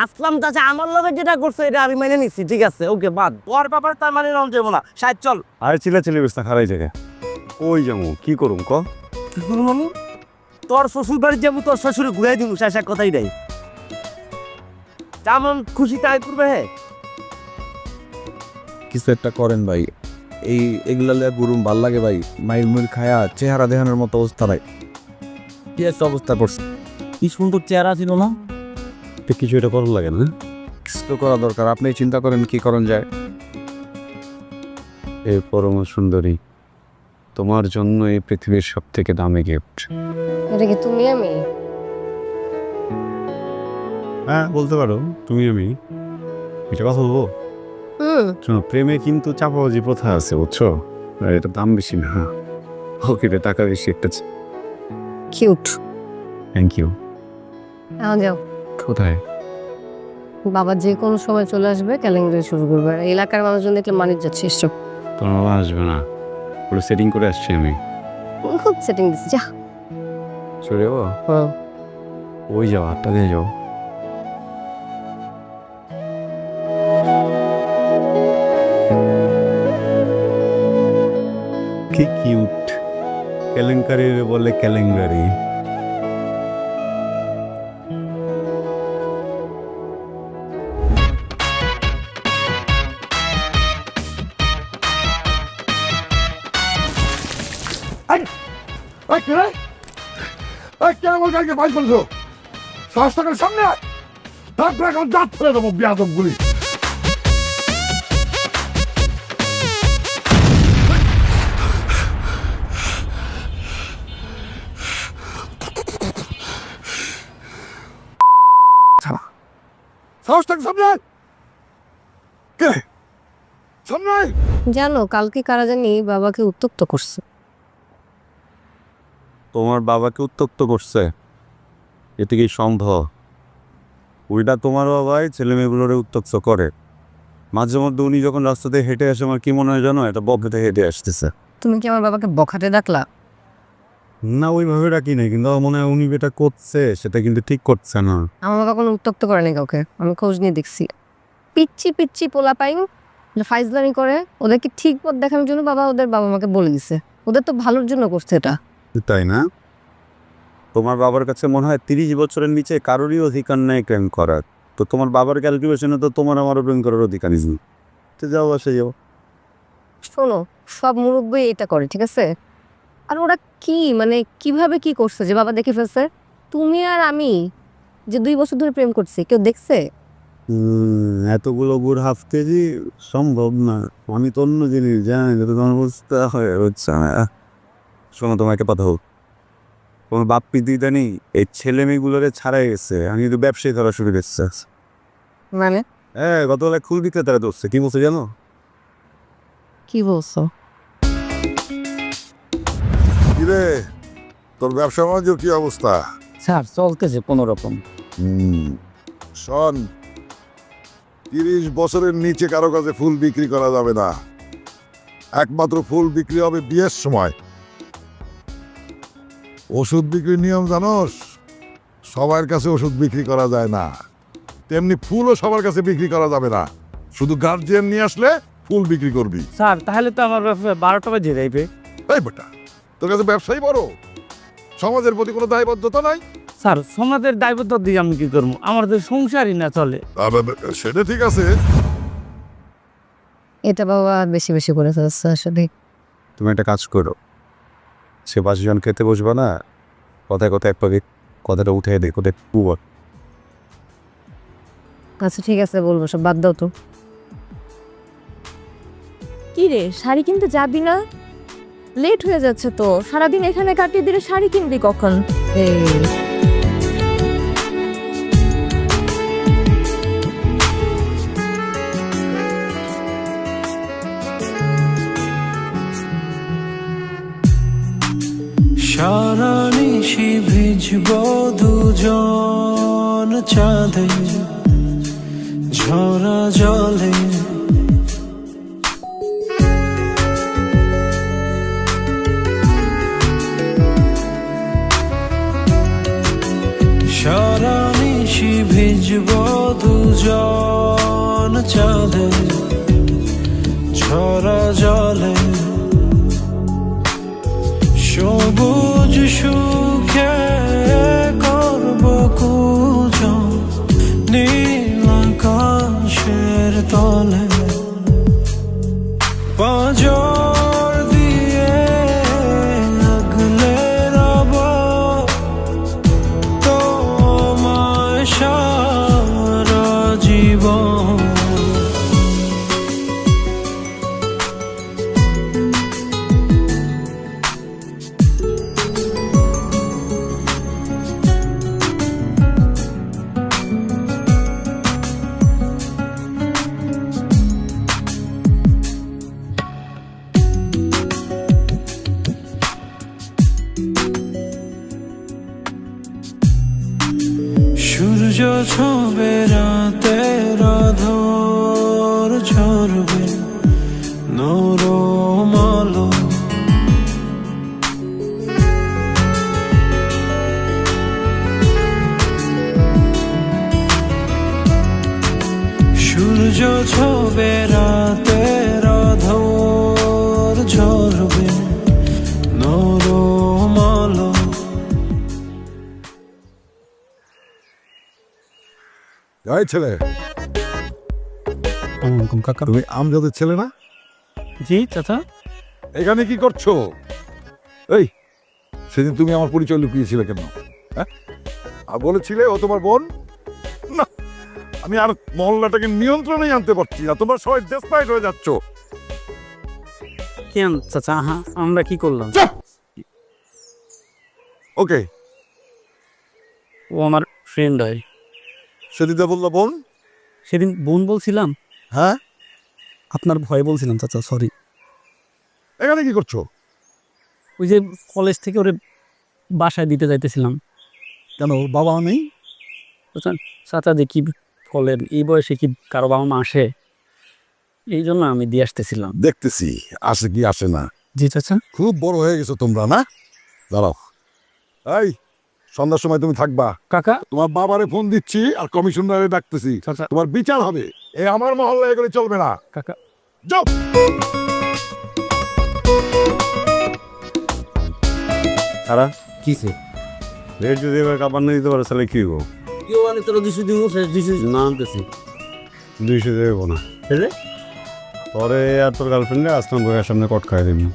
আসলাম চাচা আমার লগে যেটা করছে এটা আমি মেনে নিচ্ছি, ঠিক আছে, ওকে বাদ। তোর ব্যাপার তার মানে নাম যাবো না। শাহেদ চল। আর চিল্লা ব্যবস্থা খারাই জায়গায় ওই যাবো, কি করুম ক? কি করবো আমি? তোর শ্বশুর বাড়ি যাবো, তোর শ্বশুরে ঘুরাই দিব, শেষ এক কথাই নাই। যেমন খুশি তাই করবে। হ্যাঁ, কিছু একটা করেন ভাই, এগুলা গুরুম ভাল লাগে ভাই। মাইর মুর খায়া চেহারা দেখানোর মতো অবস্থা ভাই, কি একটা অবস্থা করছে। কি সুন্দর চেহারা ছিল না? তো কিছু এটা করার লাগে না? কিছু করা দরকার, আপনি চিন্তা করেন কি করণ যায়। এ পরম সুন্দরী, তোমার জন্য এই পৃথিবীর সব থেকে দামি গিফট। এটা কি তুমি আমি? হ্যাঁ বলতে পারো, তুমি আমি। এটা কথা বলবো? শোনো, প্রেমে কিন্তু চাপাবাজি প্রথা আছে, বুঝছো? আর এটা দাম বেশি না। ওকে রে, টাকা বেশি একটা। কিউট। Thank you. যাও। কোথায়? বাবা যে কোনো সময় চলে আসবে, ক্যালেন্ডারে শুরু করবে। আর এলাকার মানুষজন দেখলে মানিক যাচ্ছে এসব। তোমার বাবা আসবে না, পুরো সেটিং করে আসছি আমি। খুব সেটিং দিচ্ছি, যা চলে যাবো? ওই যাও, 8টা দিয়ে যাও। কি কিউট, কেলেঙ্কারি বলে কেলেঙ্কারি। আমার গাড়িকে বাইক বলছো, সাহস থাকার সামনে আয়, তারপরে এখন দাঁত ফেলে দেবো বিয়াদব গুলি। সাহস থাক সামনে আয়। কে সামনে আয়। জানো কালকে কারা জানি বাবাকে উত্তক্ত করছে। তোমার বাবাকে উত্তক্ত করছে? এটা কি সম্ভব? ওইটা তোমার বাবাই ছেলে মেয়েগুলোরে উত্তক্ত করে। মাঝে মধ্যে উনি যখন রাস্তাতে হেঁটে আসে, আমার কি মনে হয় জানো, এটা বকেতে হেঁটে আসতেছে। তুমি কি আমার বাবাকে বখাটে ডাকলা? না, ওইভাবে ডাকি নাই, কিন্তু আমার মনে হয় উনি যেটা করছে সেটা কিন্তু ঠিক করছে না। আমার বাবা কোনো উত্তক্ত করেনি কাউকে, আমি খোঁজ নিয়ে দেখছি। পিচ্ছি পিচ্ছি পোলা পাইন ফাইজলামি করে, ওদেরকে ঠিক পথ দেখানোর জন্য ওদের বাবা মাকে বলে দিছে। ওদের তো ভালোর জন্য করছে এটা। তাই না? তোমার বাবার কাছে মনে হয় 30 বছরের নিচে কারোরই অধিকার নেই প্রেম করার। তো তোমার বাবার ক্যালকুলেশনে তো তোমার আমারও প্রেম করার অধিকার নেই। তো যাও, বাসে যাও। শোনো, সব মুরব্বী এটা করে, ঠিক আছে? আর ওরা কি মানে কিভাবে কি করছে যে বাবা দেখে ফেলছে? তুমি আর আমি যে 2 বছর ধরে প্রেম করছি, কেউ দেখছে? এতগুলো গুড় হাফ কেজি সম্ভব না। আমি তো অন্য জিনিস জানি, তো তোমার বুঝতে হয়ে হচ্ছে না। শোনো, তোমাকে কথা হোক, তোমার বাপ পিদিটা নেই, এই ছেলে মেয়েগুলোরে ছাড়াই গেছে। আমি কিন্তু ব্যবসায়ী করা শুরু করছে। মানে হ্যাঁ, গতবেলা ফুল বিক্রেতারা ধরছে। কি বলছে জানো? কি বলছো? কিরে, তোর ব্যবসা বাণিজ্য কি অবস্থা? স্যার চলতেছে কোনো রকম। শোন, 30 বছরের নিচে কারো কাছে ফুল বিক্রি করা যাবে না। একমাত্র ফুল বিক্রি হবে বিয়ের সময়। ওষুধ বিক্রির নিয়ম জানোস? সবার কাছে ওষুধ বিক্রি করা যায় না, তেমনি ফুলও সবার কাছে বিক্রি করা যাবে না। শুধু গার্জিয়ান নিয়ে আসলে ফুল বিক্রি করবি। স্যার তাহলে তো আমার 12টা বাজে যাইবে। এই বেটা, তোর কাছে ব্যবসায়ী বড়, সমাজের প্রতি কোনো দায়বদ্ধতা নাই। স্যার সমাজের দায়বদ্ধ দিয়ে আমি কি করবো? আমার তো সংসারই না চলে। সেটা ঠিক আছে। এটা বাবা বেশি বেশি করে ফেলছে আসলে। তুমি একটা কাজ করো, সে 5 জন খেতে বসবে না, কথায় কথায় এক পাকে কথাটা উঠে দেখো, দেখো। আচ্ছা ঠিক আছে, বলবো, সব বাদ দাও তো। কি রে, শাড়ি কিনতে যাবি না? লেট হয়ে যাচ্ছে তো, সারাদিন এখানে কাটিয়ে দিলে শাড়ি কিনবি কখন? এই সারা নিশি ভিজব দুজন চাঁদে ঝরা জলে, সারা নিশি ভিজব দুজন চাঁদে ঝরা জলে, সবুজ সুখে করব কুজন নীল আকাশের তলে, পাঁজর দিয়ে আগলে রব তোমায় সারা জীবন। সূর্য ছবে রাতের আঁধার ঝরবে নরম আলো, সূর্য ছবে রাতের আঁধার ঝরবে নরম আলো। এই ছেলে, কাকা। তুমি আমজাদের ছেলে না? জি চাচা। এখানে কি করছো? এই, সেদিন তুমি আমার পরিচয় লুকিয়েছিলে কেন? হ্যাঁ, আর বলেছিলে ও তোমার বোন। না, আমি আর মহল্লাটাকে নিয়ন্ত্রণে আনতে পারছি না, তোমরা সবাই ডেসপাইট হয়ে যাচ্ছ। কেন চাচা? হ্যাঁ, আমরা কি করলাম? ওকে, ও আমার ফ্রেন্ড হয়। সেদিদা বললো বোন, সেদিন বোন বলছিলাম, হ্যাঁ, আপনার ভয়ে বলছিলাম চাচা, সরি। এখানে কি করছো? ওই যে কলেজ থেকে ওরে বাসায় দিতে যাইতেছিলাম। কেন, ওর বাবা নেই? বুঝছেন চাচা যে কি বলেন, এই বয়সে কি কারো বাবা মা আসে? এই জন্য আমি দিয়ে আসতেছিলাম। দেখতেছি আসে কি আসে না। জি চাচা। খুব বড় হয়ে গেছো তোমরা, না? দাঁড়াও, এই সন্ধ্যার সময় তুমি থাকবা। কাকা। তোমার বাবারে ফোন দিচ্ছি আর কমিশনারে ডাকতেছি। চাচা। তোমার বিচার হবে। এই আমার মহল্লায় এগুলো চলবে না। কাকা। যাও। তারা কিসে রেট যদি এবার কাবার না দিতে পারে তাহলে কি হবো? কেউ আনি তোরা 200 দিব, 200 না আনতেছি। 200 দেবো না। তাহলে পরে আর তোর গার্লফ্রেন্ডে আসলাম ঘরের সামনে কট খাই দিবি।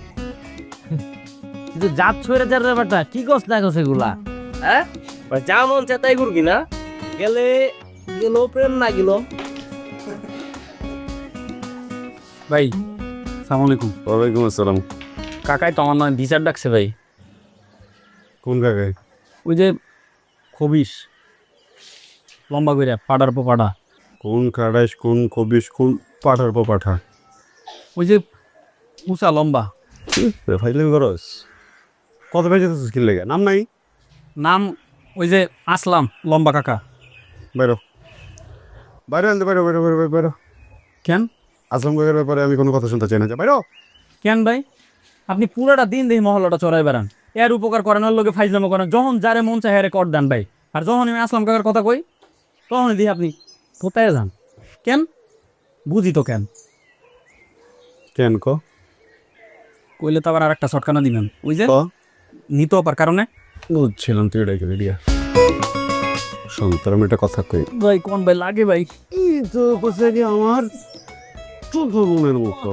কিন্তু জাত ছুঁড়ে যার ব্যাপারটা কি কস না কস এগুলা, হ্যাঁ? যা মন চায় তাই করবি না? গেলে গেল প্রেম না গেল। ভাই সালাম আলাইকুম। ওয়ালাইকুম আসসালাম। কাকাই তো আমার নয় বিচার ডাকছে ভাই। কোন জায়গায়? ওই যে খবিস লম্বা করে পাড়ার পর পাড়া। কোন কারাইশ, কোন কবিশ, কোন পাঠার পর পাঠা? ওই যে উঁচা লম্বা। ফাইলে করস কত পেয়েছে স্কিল লেগে? নাম নাই? নাম ওই যে আসলাম লম্বা কাকা। বাইরো বাইরে আনতে, বাইরো বাইরো বাইরো বাইরো। কেন? আসলাম কাকার ব্যাপারে আমি কোনো কথা শুনতে চাই না। বাইরো। কেন ভাই? আপনি পুরাটা দিন দেখি মহল্লাটা চড়াই বেড়ান, এর উপকার করেন, ওর লোকে ফাইজলামো করেন, যখন যারে মন চায় হেরে কর দেন ভাই। আর যখন আমি আসলাম কাকার কথা কই তখনই দিই আপনি কোথায় যান। কেন? বুঝি তো কেন। কেন ক? কইলে তো আবার আর একটা শটকানা দিবেন। ওই যে ক? নিত অপার কারণে। বুঝছিলাম তুই এটাই করে দিয়া। শোন, তোর আমি একটা কথা কই। ভাই কোন ভাই লাগে ভাই। এই তো কোথায় কি আমার চোখ মনের মতো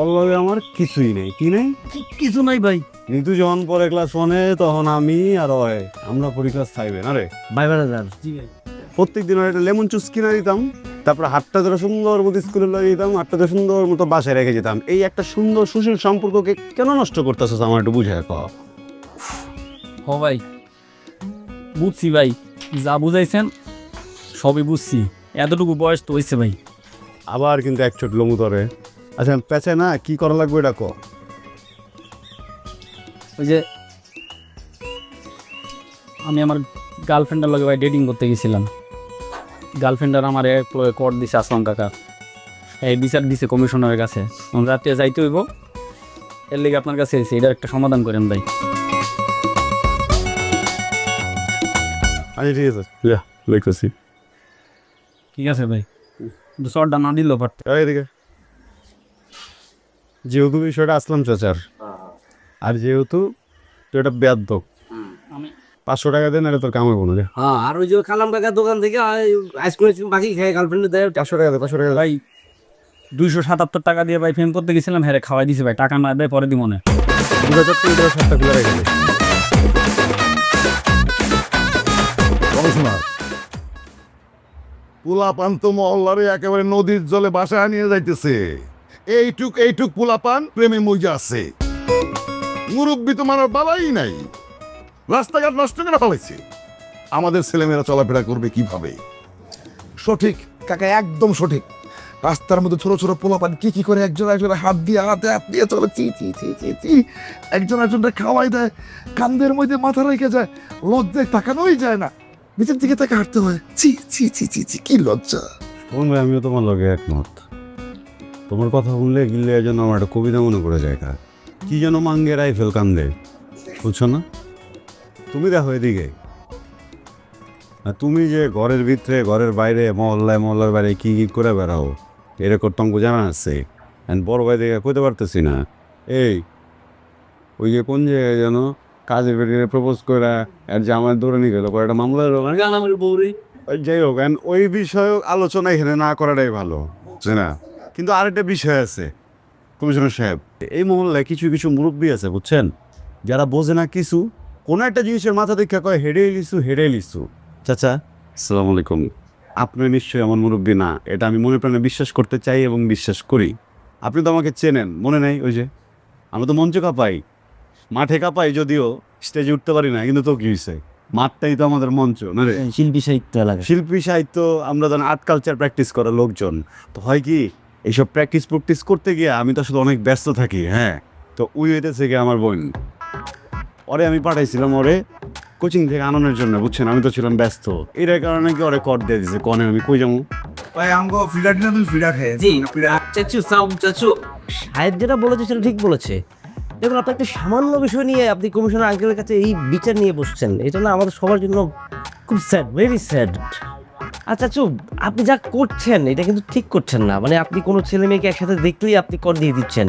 অল্লগে আমার কিছুই নেই। কি নেই? কিছু নাই ভাই। নিতু যখন পরে ক্লাস 1-এ তখন আমি আর আমরা পড়ি ক্লাস 5-এ। না রে ভাই বেড়া প্রত্যেক দিন একটা লেমন জুস কিনে দিতাম, তারপরে হাতটা ধরে সুন্দর মতো স্কুলে লাগিয়ে দিতাম, হাতটা ধরে সুন্দর মতো বাসায় রেখে যেতাম। এই একটা সুন্দর সুশীল সম্পর্ককে কেন নষ্ট করতেছিস আমার একটু বুঝায় ক। হ ভাই বুঝছি ভাই, যা বুঝাইছেন সবই বুঝছি, এতটুকু বয়স তো হয়েছে ভাই। আবার কিন্তু এক চোট লমু ধরে। আচ্ছা পেঁচে না কি করা লাগবে এটা ক। ওই যে আমি আমার গার্লফ্রেন্ডের লগে ভাই ডেটিং করতে গেছিলাম। গার্লফ্রেন্ডার আমার এক কর দিছে আসলাম কাকা, এই বিচার দিছে কমিশনারের কাছে। রাতে যাইতে হইব, এর লেগে আপনার কাছে এসে এটার একটা সমাধান করেন ভাই। আচ্ছা ঠিক আছে, লিখতেছি। ঠিক আছে ভাই, শর্টটা না দিল বাট এদিকে যেহেতু বিষয়টা আসলাম চাচার, আর যেহেতু তুই এটা বেয়াদব, 500 টাকা দেন আরে তোর কাম হইব না। হ্যাঁ, আর ওই যে কালাম কাকার দোকান থেকে আইসক্রিম বাকি খেয়ে গার্লফ্রেন্ড দেয় 500 টাকা দে, 500 টাকা ভাই 277 টাকা দিয়ে ভাই ফেম করতে গেছিলাম, হ্যাঁ খাওয়াই দিছে ভাই, টাকা না দেয় পরে দিব না। 2000 টাকা 7 টাকা খুলে রেখে দে। কমিশনার, পোলাপান তো মহল্লারে একেবারে নদীর জলে বাসায় নিয়ে যাইতেছে। এইটুক পোলাপান প্রেমে মজা আছে। মুরব্বী তো মানার বালাই নাই, রাস্তাঘাট নষ্ট করে ফেলেছে। আমাদের ছেলেমেয়েরা চলাফেরা করবে কিভাবে? সঠিক কাকা, একদম সঠিক। রাস্তার মধ্যে ছোট ছোট পোলাপান কি করে একজন একজনের হাত দিয়ে চলে, চি চি চি চি চি, একজন একজনটা খাওয়াই দেয়, কান্দের মধ্যে মাথা রেখে যায়, লজ্জায় তাকানোই যায় না, নিচের দিকে তাকে হাঁটতে হয়। চি চি চি চি চি, কি লজ্জা। শোন ভাই, আমিও তোমার লগে একমত। তোমার কথা শুনলে গিলে যেন আমার একটা কবিতা মনে করে যায়। কি যেন মাঙ্গে রাইফেল কান্দে, বুঝছো না? তুমি দেখো এদিকে, আর তুমি যে ঘরের ভিতরে ঘরের বাইরে মহল্লার বাইরে কি করে বেড়াও, এরকম টঙ্ক জানা আছে। বড় ভাই দেখে কইতে পারতেছি না। এই ওই যে কোন জায়গায় যেন কাজের বেরিয়ে প্রপোজ করে আর যে আমার দৌড়ে নিয়ে গেল একটা মামলার যাই হোক, ওই বিষয়ে আলোচনা এখানে না করাটাই ভালো, বুঝছে না? কিন্তু আরেকটা বিষয় আছে কমিশনার সাহেব, এই মহল্লায় কিছু কিছু মুরব্বী আছে বুঝছেন, যারা বোঝে না কিছু, কোনো একটা জিনিসের মাথা দেখা কয় হেডে লিসু। চাচা আসসালামু আলাইকুম, আপনি নিশ্চয়ই আমার মুরব্বী না, এটা আমি মনে প্রাণে বিশ্বাস করতে চাই এবং বিশ্বাস করি। আপনি তো আমাকে চেনেন, মনে নেই? ওই যে আমরা তো মঞ্চ কাঁপাই, মাঠে কাঁপাই, যদিও স্টেজে উঠতে পারি না, কিন্তু তো কি হয়েছে, মাঠটাই তো আমাদের মঞ্চ না রে। শিল্পী সাহিত্য এলাকা। শিল্পী সাহিত্য আমরা যেন আর্ট কালচার প্র্যাকটিস করা লোকজন, তো হয় কি এইসব প্র্যাকটিস করতে গিয়ে আমি তো আসলে অনেক ব্যস্ত থাকি। হ্যাঁ, তো ওই হইতেছে কি আমার বোন, ওরে আমি পাঠাইছিলাম ওরে কোচিং থেকে আনানোর জন্য, বুঝছেন, আমি তো ছিলাম ব্যস্ত, এটার কারণে কি ওরে কর দিয়ে দিছে। কনে আমি কই যাবো? ভাই আমগো ফিডা দিনা তুমি ফিডা খেয়ে জি চাচু সাহেব যেটা বলেছে সেটা ঠিক বলেছে। দেখুন, আপনি একটা সামান্য বিষয় নিয়ে আপনি কমিশনার আঙ্কেলের কাছে এই বিচার নিয়ে বসছেন, এটা না আমাদের সবার জন্য খুব স্যাড, ভেরি স্যাড। আচ্ছা চাচু, আপনি যা করছেন এটা কিন্তু ঠিক করছেন না। মানে আপনি কোনো ছেলে মেয়েকে একসাথে দেখলেই আপনি কর দিয়ে দিচ্ছেন।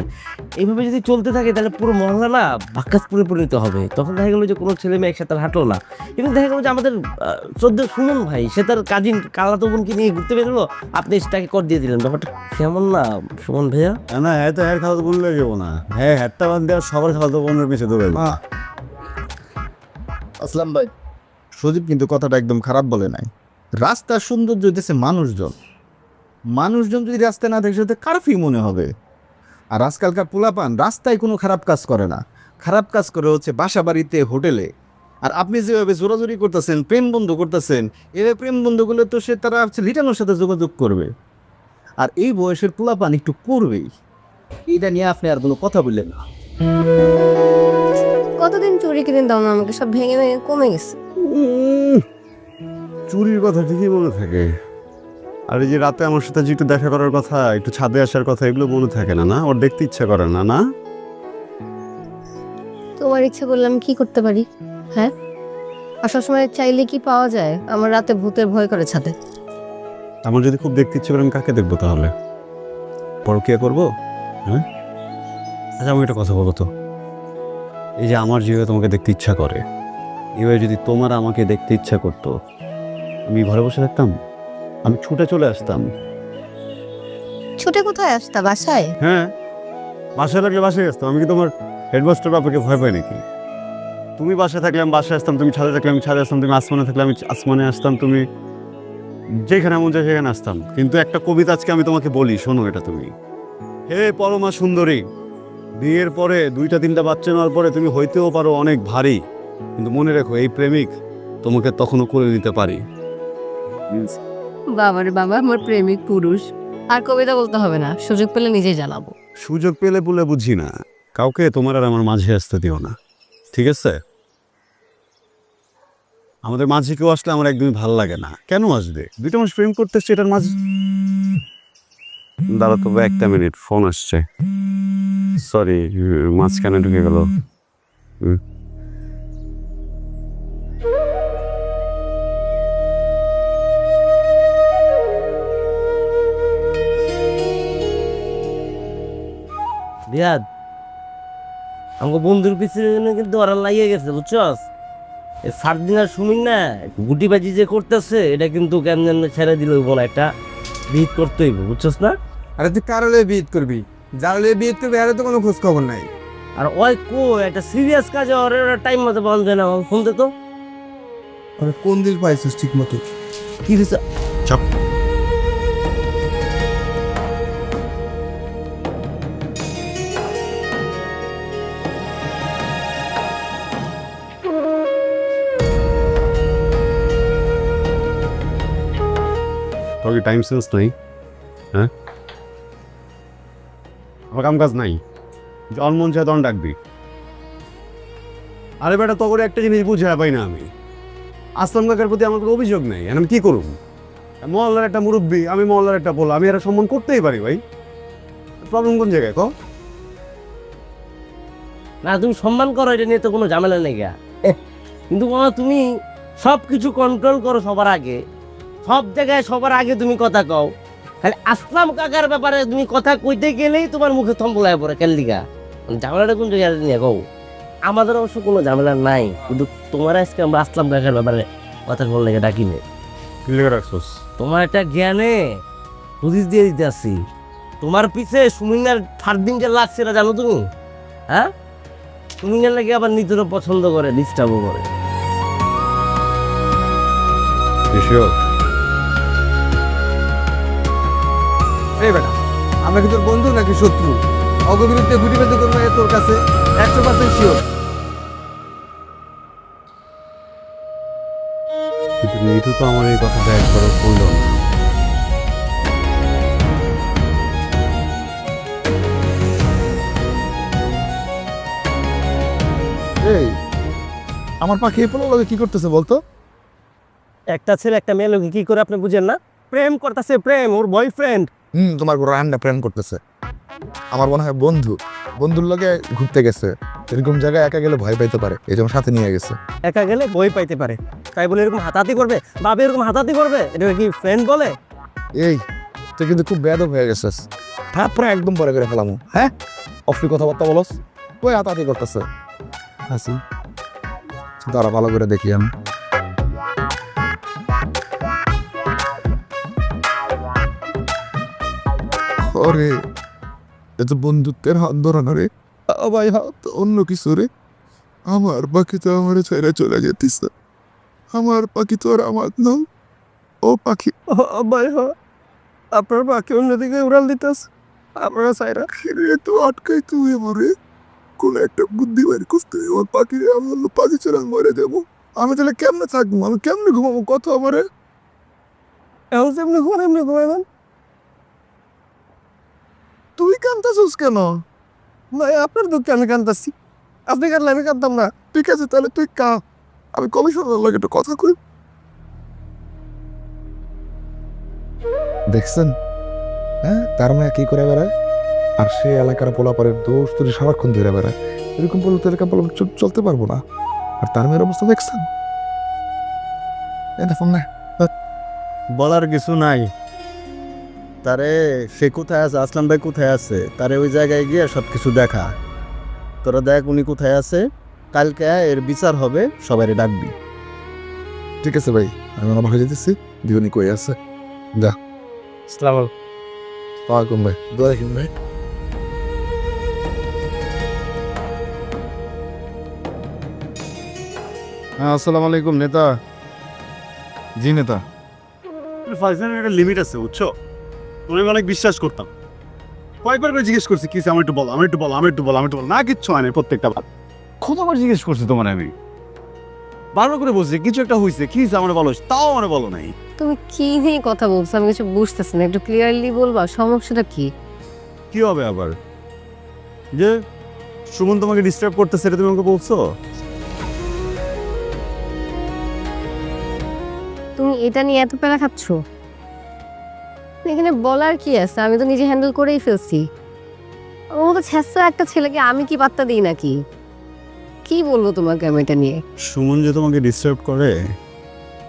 এইভাবে যদি চলতে থাকে তাহলে পুরো মহল্লা না বাক্কাসপুরে পরিণত হবে। তখন দেখা গেলো যে কোনো ছেলে মেয়ে একসাথে হাঁটলো না। এবং দেখা গেলো যে আমাদের শ্রদ্ধেয় সুমন ভাই, সে তার কাজিন কালাতো বোনকে নিয়ে ঘুরতে বেরোলো, আপনি সেটাকে কর দিয়ে দিলেন। ব্যাপারটা কেমন না সুমন ভাইয়া? না, হ্যাঁ তো হ্যাঁ খাওয়াতে বোন লেগে যাবো না, হ্যাঁ হ্যাটটা বাদ দেওয়া সবার খাওয়াতে বোনের পিছিয়ে দৌড়ে। আসলাম ভাই, সজীব কিন্তু কথাটা একদম খারাপ বলে নাই। রাস্তার সৌন্দর্য হইতেছে মানুষজন যদি রাস্তায় না দেখে তো কারফি মনে হবে। আর আজকালকার পোলাপান রাস্তায় কোনো খারাপ কাজ করে না, খারাপ কাজ করে হচ্ছে বাসা বাড়িতে, হোটেলে। আর আপনি যেভাবে জোরাজোরি করতেছেন, প্রেম বন্ধু করতেছেন, এভাবে প্রেম বন্ধু করলে তো সে তারা লিটানোর সাথে যোগাযোগ করবে। আর এই বয়সের পোলাপান একটু করবেই, এইটা নিয়ে আপনি আর কোনো কথা বললেন না। কতদিন চুরি কিনে দাও না আমাকে, সব ভেঙে ভেঙে কমে গেছে। চুরির কথা ঠিকই মনে থাকে, আর এই যে রাতে আমার সাথে যে একটু দেখা করার কথা, একটু ছাদে আসার কথা, এগুলো মনে থাকে না? না, ওর দেখতে ইচ্ছা করে না? না, তোমার ইচ্ছে করলে আমি কি করতে পারি? হ্যাঁ, আর সবসময় চাইলে কি পাওয়া যায়? আমার রাতে ভূতের ভয় করে ছাদে। আমার যদি খুব দেখতে ইচ্ছে করে আমি কাকে দেখবো তাহলে? পরকিয়া করবো? হ্যাঁ, আচ্ছা আমি একটা কথা বলো তো, এই যে আমার যেভাবে তোমাকে দেখতে ইচ্ছা করে, এভাবে যদি তোমার আমাকে দেখতে ইচ্ছা করতো, আমি ঘরে বসে থাকতাম? আমি ছুটে চলে আসতাম। ছুটে কোথায় আসতা? বাসায়? হ্যাঁ, বাসায় থাকলে বাসায় আসতাম। আমি কি তোমার হেডমাস্টার বাবাকে ভয় পাই নাকি? তুমি বাসায় থাকলে আমি বাসায় আসতাম, তুমি ছাদে থাকলে আমি ছাদে আসতাম, তুমি আসমানে থাকলে আমি আসমানে আসতাম, তুমি যেখানে মন যায় সেখানে আসতাম। কিন্তু একটা কবিতা আজকে আমি তোমাকে বলি, শোনো এটা তুমি। হে পরমা সুন্দরী, বিয়ের পরে 2-3টা বাচ্চা নেওয়ার পরে তুমি হইতেও পারো অনেক ভারী, কিন্তু মনে রেখো এই প্রেমিক তোমাকে তখনও করে দিতে পারি। বাবারে বাবা, আমার প্রেমিক পুরুষ। আর কবিতা বলতে হবে না, সুযোগ পেলে নিজেই জ্বালাবো। সুযোগ পেলে বলে বুঝি না, কাউকে তোমার আর আমার মাঝে আসতে দিও না, ঠিক আছে? আমাদের মাঝে কেউ আসলে আমার একদমই ভালো লাগে না। কেন আসবে? 2টা মাস প্রেম করতে এসছে, এটার মাঝে দাঁড়া তো, একটা মিনিট, ফোন আসছে, সরি, মাঝখানে ঢুকে গেল। রিয়াদ, আমাকে বন্ধুর পিছনে কিন্তু ওরা লাগিয়ে গেছে, বুঝছস? এই সারদিনার সুমিন না গুটিবাজি যে করতেছে, এটা কিন্তু কেমন ছেড়ে দিল না, একটা বিহিত করতে হইব, বুঝছস না? আরে তুই কারলে বিয়ে করবি, যারলে বিয়ে করবি, আরে তো কোনো খোঁজ খবর নাই। আর ওই একটা সিরিয়াস কাজে ওর টাইম মতো বন্ধ যায় না, শুনতে তো আরে কোন দিন পাইছিস ঠিক মতো? কি হয়েছে? চপ। তোর কি টাইম সেন্স নাই? হ্যাঁ, আমার কাম কাজ নাই, জল মন চায় তখন ডাকবি। আরে বেটা, তো করে একটা জিনিস বুঝে পাই না আমি, আসলাম কাকার প্রতি আমার কোনো অভিযোগ নেই, আমি কি করব? মহল্লার একটা মুরব্বী, আমি মহল্লার একটা পোলা, আমি এরা সম্মান করতেই পারি ভাই। প্রবলেম কোন জায়গায় কও? না তুমি সম্মান করো, এটা নিয়ে তো কোনো ঝামেলা নেই গা। কিন্তু মামা তুমি সব কিছু কন্ট্রোল করো সবার আগে, সব জায়গায় সবার আগে তুমি কথা কও। খালি আসলাম কাকার ব্যাপারে তুমি কথা কইতে গেলেই তোমার মুখে থম্বলায় পড়ে কেলদিকা। ঝামেলাটা কোন জায়গায় নিয়ে কও? আমাদের অবশ্য কোনো ঝামেলা নাই, কিন্তু তোমার আজকে আমরা আসলাম কাকার ব্যাপারে কথা বললে ডাকি নেই। কি লেগে রাখছোস? তোমার একটা জ্ঞানে হদিস দিয়ে দিতে আসছি। তোমার পিছে সুমিনার 3 দিন যে লাগছে না জানো তুমি? হ্যাঁ, সুমিনার লাগে আবার নিজেরও পছন্দ করে, ডিস্টার্বও করে। এই বেটা, আমরা কি তোর বন্ধু নাকি শত্রু? অগবিরুদ্ধে গুটি বেঁধে করবো তোর কাছে 100% শিওর। নিতু তো আমার এই কথাটা একবারও বলল না। এই আমার পাখি এই পোলার লগে কি করতেছে বলতো? একটা ছেলে একটা মেয়ে লোকে কি করে আপনি বুঝেন না? প্রেম করতেছে, প্রেম, ওর বয়ফ্রেন্ড। তোমার রান্না প্রেম করতেছে। আমার মনে হয় বন্ধুর লগে ঘুরতে গেছে, এরকম জায়গায় একা গেলে ভয় পাইতে পারে, এই জন্য সাথে নিয়ে গেছে। একা গেলে বই পাইতে পারে, তাই বলে এরকম হাতাহাতি করবে? বাবা এরকম হাতাহাতি করবে? এটাকে কি ফ্রেন্ড বলে? এই তুই কিন্তু খুব বেয়াদব হয়ে গেছিস। তারপরে একদম পরে করে ফেলামু। হ্যাঁ, অফি কথাবার্তা বলস, কই হাতাহাতি করতেছে? হাসি তারা ভালো করে দেখি আমি। ওরে এ তো বন্ধুত্বের হাত ধরানো রে, ভাই হাত অন্য কিছু রে। আমার পাখি তো আমার ছেড়ে চলে যেতেছে, আমার পাখি তো আর আমার নাম, ও পাখি ভাই আপনার বাকি অন্যদিকে উড়াল দিতেস, আপনারা সাইরা তো আটকাই তুই মরে। কোন একটা বুদ্ধি বের করতে, আমার পাখি আমার পাখি ছেড়ে মরে দেবো। আমি তাহলে কেমনে থাকবো, আমি কেমনে ঘুমাবো কত আমারে? এখন যেমনি ঘুমান এমনি ঘুমাইবেন। তুই কান্দাছিস কেন? ভাই আপনার দুঃখে আমি কান্দাচ্ছি, আপনি কাঁদলে আমি কাঁদতাম না। ঠিক আছে তাহলে তুই কা, আমি কমিশনার লাগে একটু কথা কই। দেখছেন, হ্যাঁ তার মেয়ে কি করে বেড়ায়, আর সে এলাকার পোলাপারের দোষ তুই সারাক্ষণ ধরে বেড়ায়। এরকম বললে তো এলাকা পোলা চলতে পারবো না। আর তার মেয়ের অবস্থা দেখছেন, এটা ফোন না বলার কিছু নাই। তারে সে কোথায় আছে, আসলাম ভাই কোথায় আছে, তারে ওই জায়গায় গিয়ে সব কিছু দেখা। তোরা দেখ উনি কোথায় আছে, কালকে এর বিচার হবে, সবাই ডাকবি। ঠিক আছে ভাই, আমি আমার ভাই যেতেছি। দিওনি কই আছে? যা। আসসালামু ওয়ালাইকুম ভাই, দোয়া রাখেন ভাই। হ্যাঁ আসসালামু আলাইকুম নেতা। জি নেতা। ফাইজলামের একটা লিমিট আছে বুঝছো? তুমি অনেক বিশ্বাস করতাম, কয়েকবার করে জিজ্ঞেস করছি কি আমার একটু বলো, আমার একটু বলো, আমার একটু বলো, আমার একটু বলো, না কিচ্ছু হয় না। প্রত্যেকটা বার কতবার জিজ্ঞেস করছি তোমার, আমি বারবার করে বলছি কিছু একটা হয়েছে, কি হয়েছে আমার বলো, তাও আমার বলো নাই। তুমি কি নিয়ে কথা বলছো আমি কিছু বুঝতেছি না, একটু ক্লিয়ারলি বলবা সমস্যাটা কি? কি হবে আবার? যে সুমন তোমাকে ডিস্টার্ব করতেছে, এটা তুমি আমাকে বলছো? তুমি এটা নিয়ে এত প্যারা খাচ্ছ? এখানে বলার কি আছে, আমি তো নিজে হ্যান্ডেল করেই ফেলছি। ওর মতো ছেঁচা একটা ছেলেকে আমি কি পাত্তা দিই নাকি? কি বলবো তোমাকে আমি এটা নিয়ে? সুমন যে তোমাকে ডিস্টার্ব করে,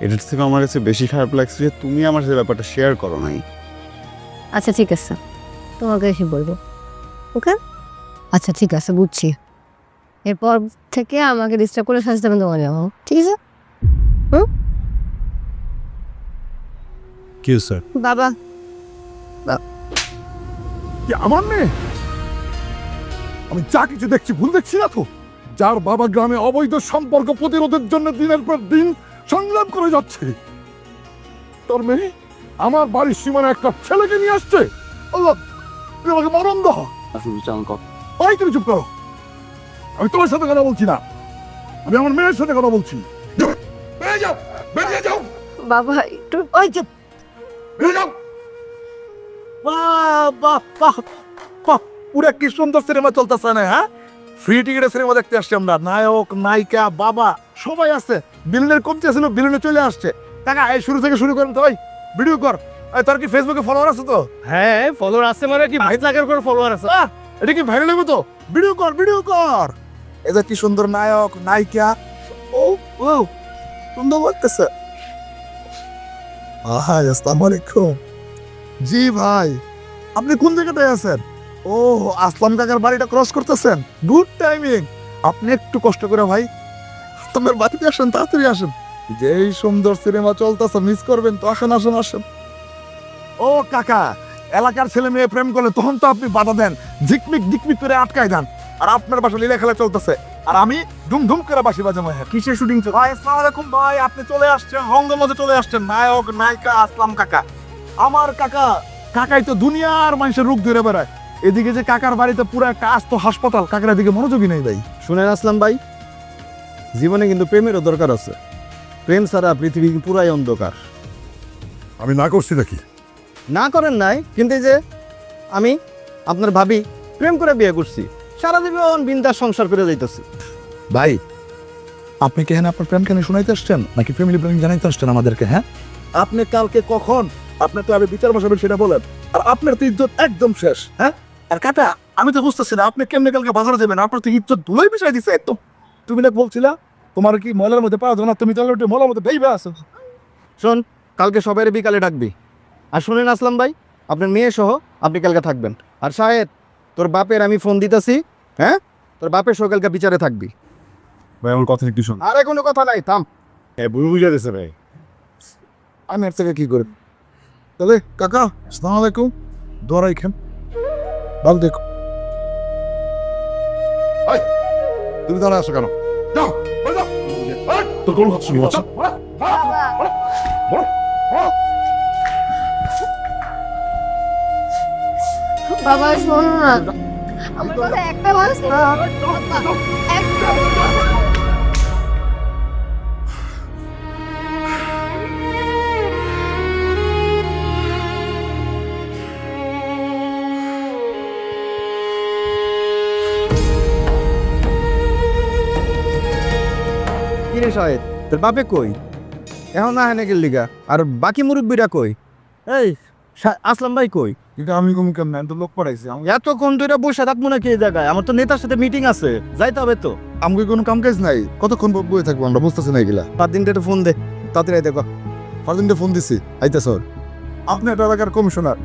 এটার থেকে আমার কাছে বেশি খারাপ লাগছে যে তুমি আমার সাথে ব্যাপারটা শেয়ার করো নাই। আচ্ছা ঠিক আছে, তোমাকে এসে বলবো। ওকে আচ্ছা ঠিক আছে, বুঝছি। এরপর থেকে আমাকে ডিস্টার্ব করে সাজতে আমি তোমার যাবো, ঠিক আছে? কি স্যার? বাবা আমার মেয়ে, আমি যা কিছু দেখছি ভুল দেখছি না তো? যার বাবা গ্রামে অবৈধ সম্পর্ক প্রতিরোধের জন্য দিনের পর দিন সংগ্রাম করে যাচ্ছে, তোর মেয়ে আমার বাড়ির সীমানা একটা ছেলেকে নিয়ে আসছে। আল্লাহ, তুই আমাকে মরণ দাও। ভাই তুমি চুপ করো, আমি তোমার সাথে কথা বলছি না, আমি আমার মেয়ের সাথে কথা বলছি। বেরিয়ে যাও, বেরিয়ে যাও, বাবা একটু ওই যে বেরিয়ে যাও। বাহ বাহ বাহ বাহ, পুরো কি সুন্দর সিনেমা চলতেছে না? হ্যাঁ, ফ্রি টিকিটে সিনেমা দেখতে আসছি আমরা, নায়ক নায়িকা বাবা সবাই আছে। বিলনের কমতে ছিল, বিলনে চলে আসছে। টাকা এই শুরু থেকে শুরু করেন তো ভাই, ভিডিও কর। এই তোর কি ফেসবুকে ফলোয়ার আছে তো? হ্যাঁ ফলোয়ার আছে, মানে কি 22 লাখের করে ফলোয়ার আছে। এটা কি ভাইরাল হবে তো? ভিডিও কর, ভিডিও কর। এটা কি সুন্দর নায়ক নায়িকা, ও ও সুন্দর লাগতেছে। আসসালামু আলাইকুম। জি ভাই, আপনি কোন জায়গাটায় আছেন? ও আসলাম কাকার বাড়িটা ক্রস করতেছেন, গুড টাইমিং। আপনি একটু কষ্ট করে ভাই তোমার বাড়িতে আসেন, তাড়াতাড়ি আসেন। যেই সুন্দর সিনেমা চলতেছে, মিস করবেন তো। আসেন আসেন আসেন। ও কাকা, এলাকার ছেলে মেয়ে প্রেম করলে তখন তো আপনি বাধা দেন, ঝিকমিক ঝিকমিক করে আটকায় দেন। আর আপনার বাসা লীলা খেলা চলতেছে, আর আমি ধুমধুম করে বাসি বাজাবো। কিসের শুটিং চলছে? ভাই আসসালামু আলাইকুম ভাই, আপনি চলে আসছেন, রঙ্গমঞ্চে চলে আসছেন, নায়ক নায়িকা আসলাম কাকা। আমার কাকা, কাকাই তো দুনিয়ার মানুষের রূপ ধরে বেড়ায়। এদিকে যে কাকার বাড়িতে পুরো একটা আস্ত হাসপাতাল, কাকার এদিকে মনোযোগী নেই ভাই। শুনেন আসলাম ভাই, জীবনে কিন্তু প্রেমেরও দরকার আছে। প্রেম ছাড়া পৃথিবী পুরাই অন্ধকার। আমি না করছি নাকি? না করেন নাই, কিন্তু এই যে আমি আপনার ভাবি প্রেম করে বিয়ে করছি, সারা জীবন বিন্দাস সংসার করে যাইতেছি। ভাই, আপনি কি এখানে আপনার প্রেম কেন শুনাইতে আসছেন নাকি ফ্যামিলি প্ল্যানিং জানাইতে আসছেন আমাদেরকে? হ্যাঁ, আপনি কালকে কখন আপনার তো আগে বিচার বসাবেন সেটা বলেন। আর আপনার তো ইজ্জত একদম শেষ। হ্যাঁ, আর কাটা আমি তো বুঝতেছি না আপনি কেমনে কালকে বাজারে যাবেন, আপনার তো ইজ্জত ধুলোই বিষয় দিছে একদম। তুমি না বলছিলা তোমার কি ময়লার মধ্যে পাওয়া যাবে না, তুমি তাহলে ওটা ময়লার মধ্যে বেইবা আছো। শোন, কালকে সবাই বিকালে ডাকবি। আর শুনেন আসলাম ভাই, আপনার মেয়ে সহ আপনি কালকে থাকবেন। আর শাহেদ, তোর বাপের আমি ফোন দিতেছি, হ্যাঁ, তোর বাপের সহ কালকে বিচারে থাকবি। ভাই আমার কথা একটু শোন। আরে কোনো কথা নাই, থাম। হ্যাঁ, বুঝা দিছে ভাই। আমি এর থেকে কি করে তাহলে? কাকা আসসালামু আলাইকুম, দোয়ারাই খান, ভালো দেখো। তুমি দাঁড়ায় আসো কেন? যাও, বাড়ি যাও। তোর কোন কথা শুনবো? বাবা শোনো না, আমার কথা একটা মানুষ না, একটা কি রে শাহেদ, তোর বাপে কই? এখন না হেনে গেল লিগা। আর বাকি মুরব্বীরা কই? এই আসলাম ভাই কই? কিন্তু আমি কোন কেমন তো লোক পড়াইছি এতক্ষণ ধরে বসে থাকবো নাকি এই জায়গায়? আমার তো নেতার সাথে মিটিং আছে, যাইতে হবে তো। আমাকে কোনো কাম কাজ নাই, কতক্ষণ বয়ে থাকবো আমরা, বুঝতেছি না এগুলা। 5 দিনটা ফোন দে, তাড়াতাড়ি দেখো। ফার্দিনটা ফোন দিছি, আইতাছ। আপনি একটা এলাকার কমিশনার,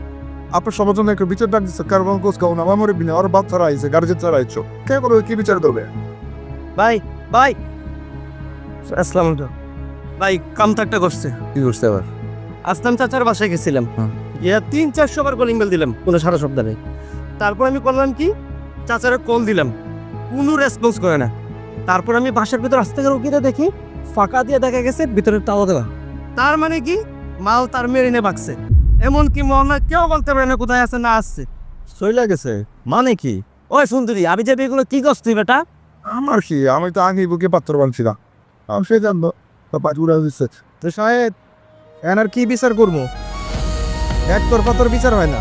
আপনার সবার জন্য একটা বিচার ডাক দিচ্ছে, কারণ কোচ কাউ না আমার বিনা আর বাপ ছাড়া আইছে, গার্জেন ছাড়া আইছো, কে করবে কি বিচার করবে? ভাই ভাই আসসালামু আলাইকুম ভাই, কাম তো একটা করছে। কি করছে আবার? আসলাম চাচার বাসায় গেছিলাম, হ্যাঁ। ইয়া 3-400 বার কলিং বেল দিলাম, কোনো সারা শব্দ নেই। তারপর আমি করলাম কি, চাচারে কল দিলাম, কোনো রেসপন্স করে না। তারপর আমি বাসার ভিতর আস্তে করে উকিতে দেখি ফাঁকা দিয়ে দেখা গেছে ভিতরে তাওয়া দেওয়া। তার মানে কি, মাল তার মেরিনে বাকছে। এমনকি মনে কেউ বলতে পারে না কোথায় আছে না আসছে, চইলা গেছে মানে কি? ওই সুন্দরী আমি যে এগুলো কি করছ তুই বেটা? আমার কি, আমি তো আগে বুকে পাত্র বানছি না, আমি সে জানবো পাঁচুরা দিচ্ছে। তো শাহেদ, এনার কি বিচার করবো? একতরফা তোর বিচার হয় না।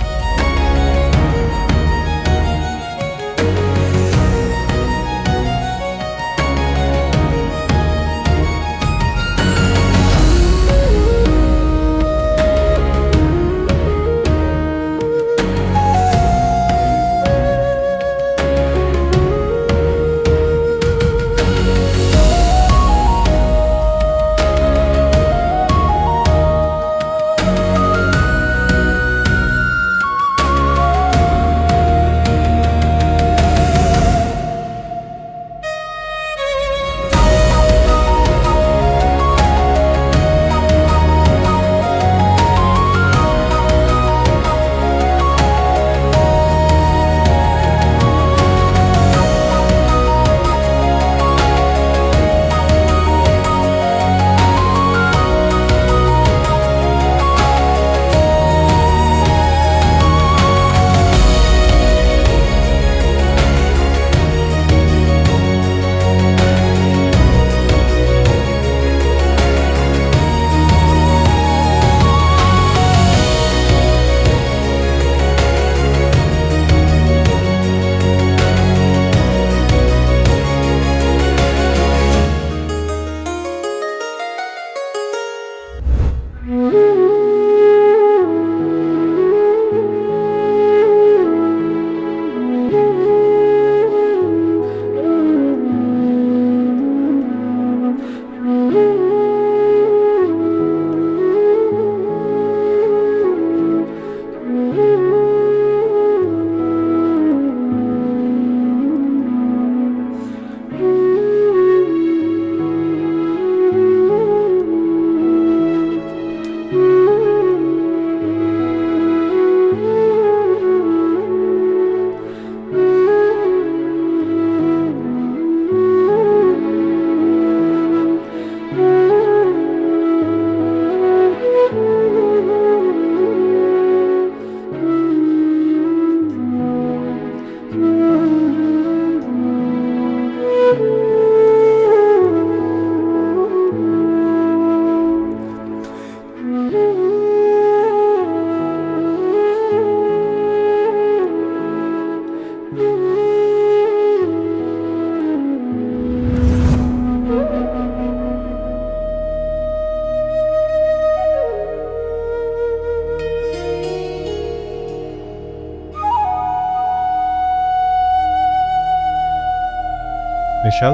বিশাল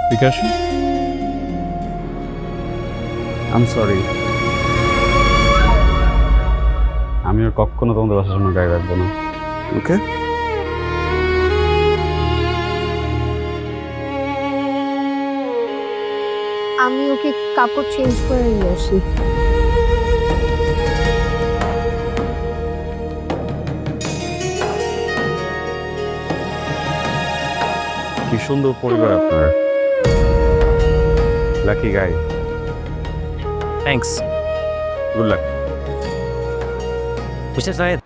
বিকাশ আই এম সরি, আমি আর কখনো তোমাদের বাসার সামনে গায়ে রাখবো না, ওকে? আমি ওকে কাপড় চেঞ্জ করে নিয়ে আসি। কি সুন্দর পরিবার আপনার, লাকি গাই। থ্যাঙ্কস। Good luck. মিস্টার সাহেব,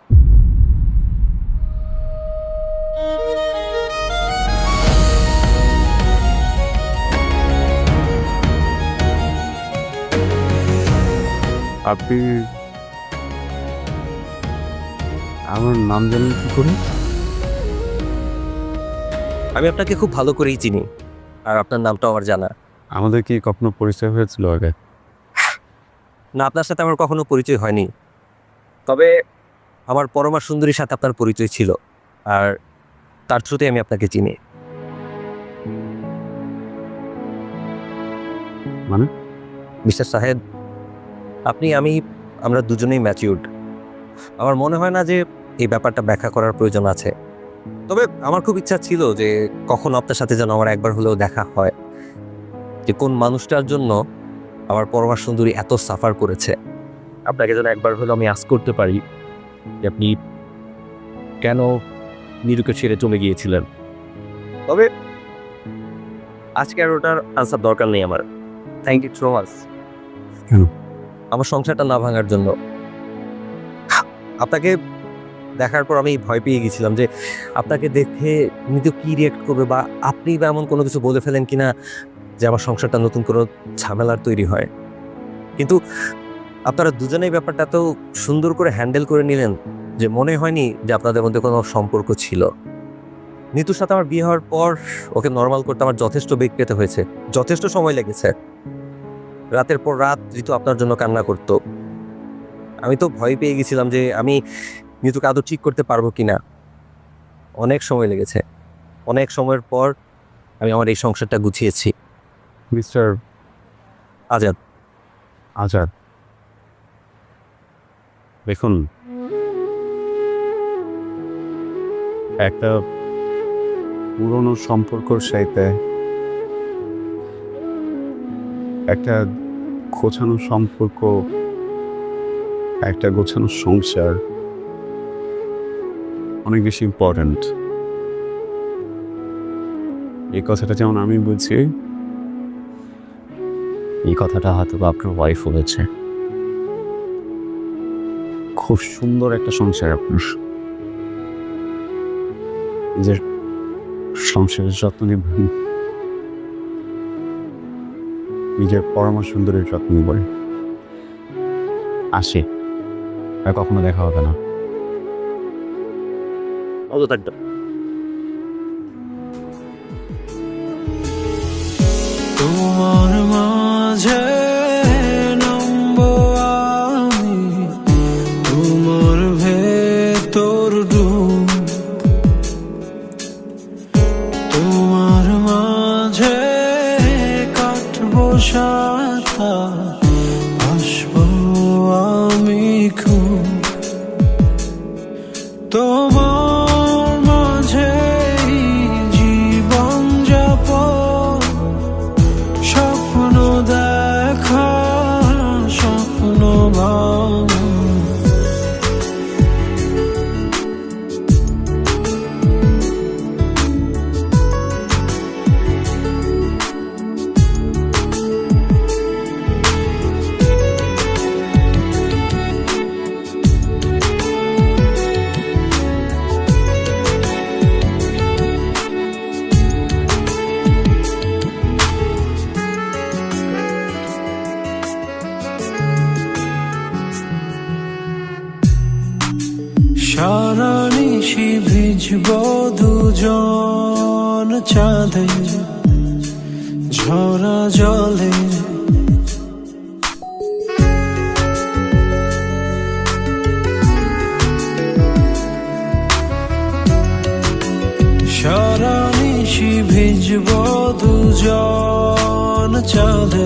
আপনি আমার নাম জানেন কি করে? আমি আপনাকে খুব ভালো করেই চিনি, আর আপনার নামটাও আমার জানা। আমাদের কি কখনো পরিচয় হয়েছিল আগে? না, আপনার সাথে আমার কখনো পরিচয় হয়নি, তবে আমার পরমা সুন্দরীর সাথে আপনার পরিচয় ছিল, আর তার থ্রুতে আমি আপনাকে চিনি। মানে? মিস্টার সাহেব, আমরা দুজনেই ম্যাচিউরড। আমার মনে হয় না যে এই ব্যাপারটা ব্যাখ্যা করার প্রয়োজন আছে, তবে আমার খুব ইচ্ছা ছিল যে কখনো আপনার সাথে যেন আমার একবার হলেও দেখা হয়, যে কোন মানুষটার জন্য আমার পরমা সুন্দরী এত সাফার করেছে। আপনাকে যেন একবার হলেও আমি আস করতে পারি যে আপনি কেন নিরুকে ছেড়ে চলে গিয়েছিলেন। তবে আজকে আর ওটার আনসার দরকার নেই আমার। Thank you so much. কেন? আমার সংসারটা না ভাঙার জন্য। আপনাকে দেখার পর আমি ভয় পেয়ে গেছিলাম যে আপনাকে দেখে নিতে কি রিয়েক্ট করবে, বা আপনি বা এমন কোনো কিছু বলে ফেলেন কিনা যে আমার সংসারটা নতুন কোনো ঝামেলার তৈরি হয়। কিন্তু আপনারা দুজনেই ব্যাপারটা তো সুন্দর করে হ্যান্ডেল করে নিলেন যে মনে হয়নি যে আপনাদের মধ্যে কোনো সম্পর্ক ছিল। নিতুর সাথে আমার বিয়ে হওয়ার পর ওকে নর্মাল করতে আমার যথেষ্ট বেগ পেতে হয়েছে, যথেষ্ট সময় লেগেছে। রাতের পর রাত ঋতু আপনার জন্য কান্না করত। আমি তো ভয় পেয়ে গেছিলাম যে আমি নিতুকে আদৌ ঠিক করতে পারবো কিনা। অনেক সময় লেগেছে, অনেক সময়ের পর আমি আমার এই সংসারটা গুছিয়েছি। মিস্টার আজাদ। আজাদ, দেখুন, একটা পুরনো সম্পর্কর সাথে একটা গোছানো সম্পর্ক, একটা গোছানো সংসার অনেক বেশি ইম্পর্ট্যান্ট। এই কথাটা যেমন আমি বলছি, এই কথাটা হয়তো আপনার ওয়াইফ বলেছে। খুব সুন্দর একটা সংসার আপনার, নিজের সংসারের যত্ন নেবেন, নিজের পরমা সুন্দরের যত্ন নেবেন। আসে, আর কখনো দেখা হবে না। তোমার মাঝে নামবো আমি, তোমার ভেতর ডুব, তোমার মাঝে কাটবো সাঁতার, আসবো আমি খুব তোমার মাঝে জীবন যাপন, স্বপ্ন দেখা, স্বপ্ন ভাঙা। সারা নিশি ভিজব দুজন চাঁদে, ঝরা জলে সারা নিশি ভিজব দুজন চাঁদে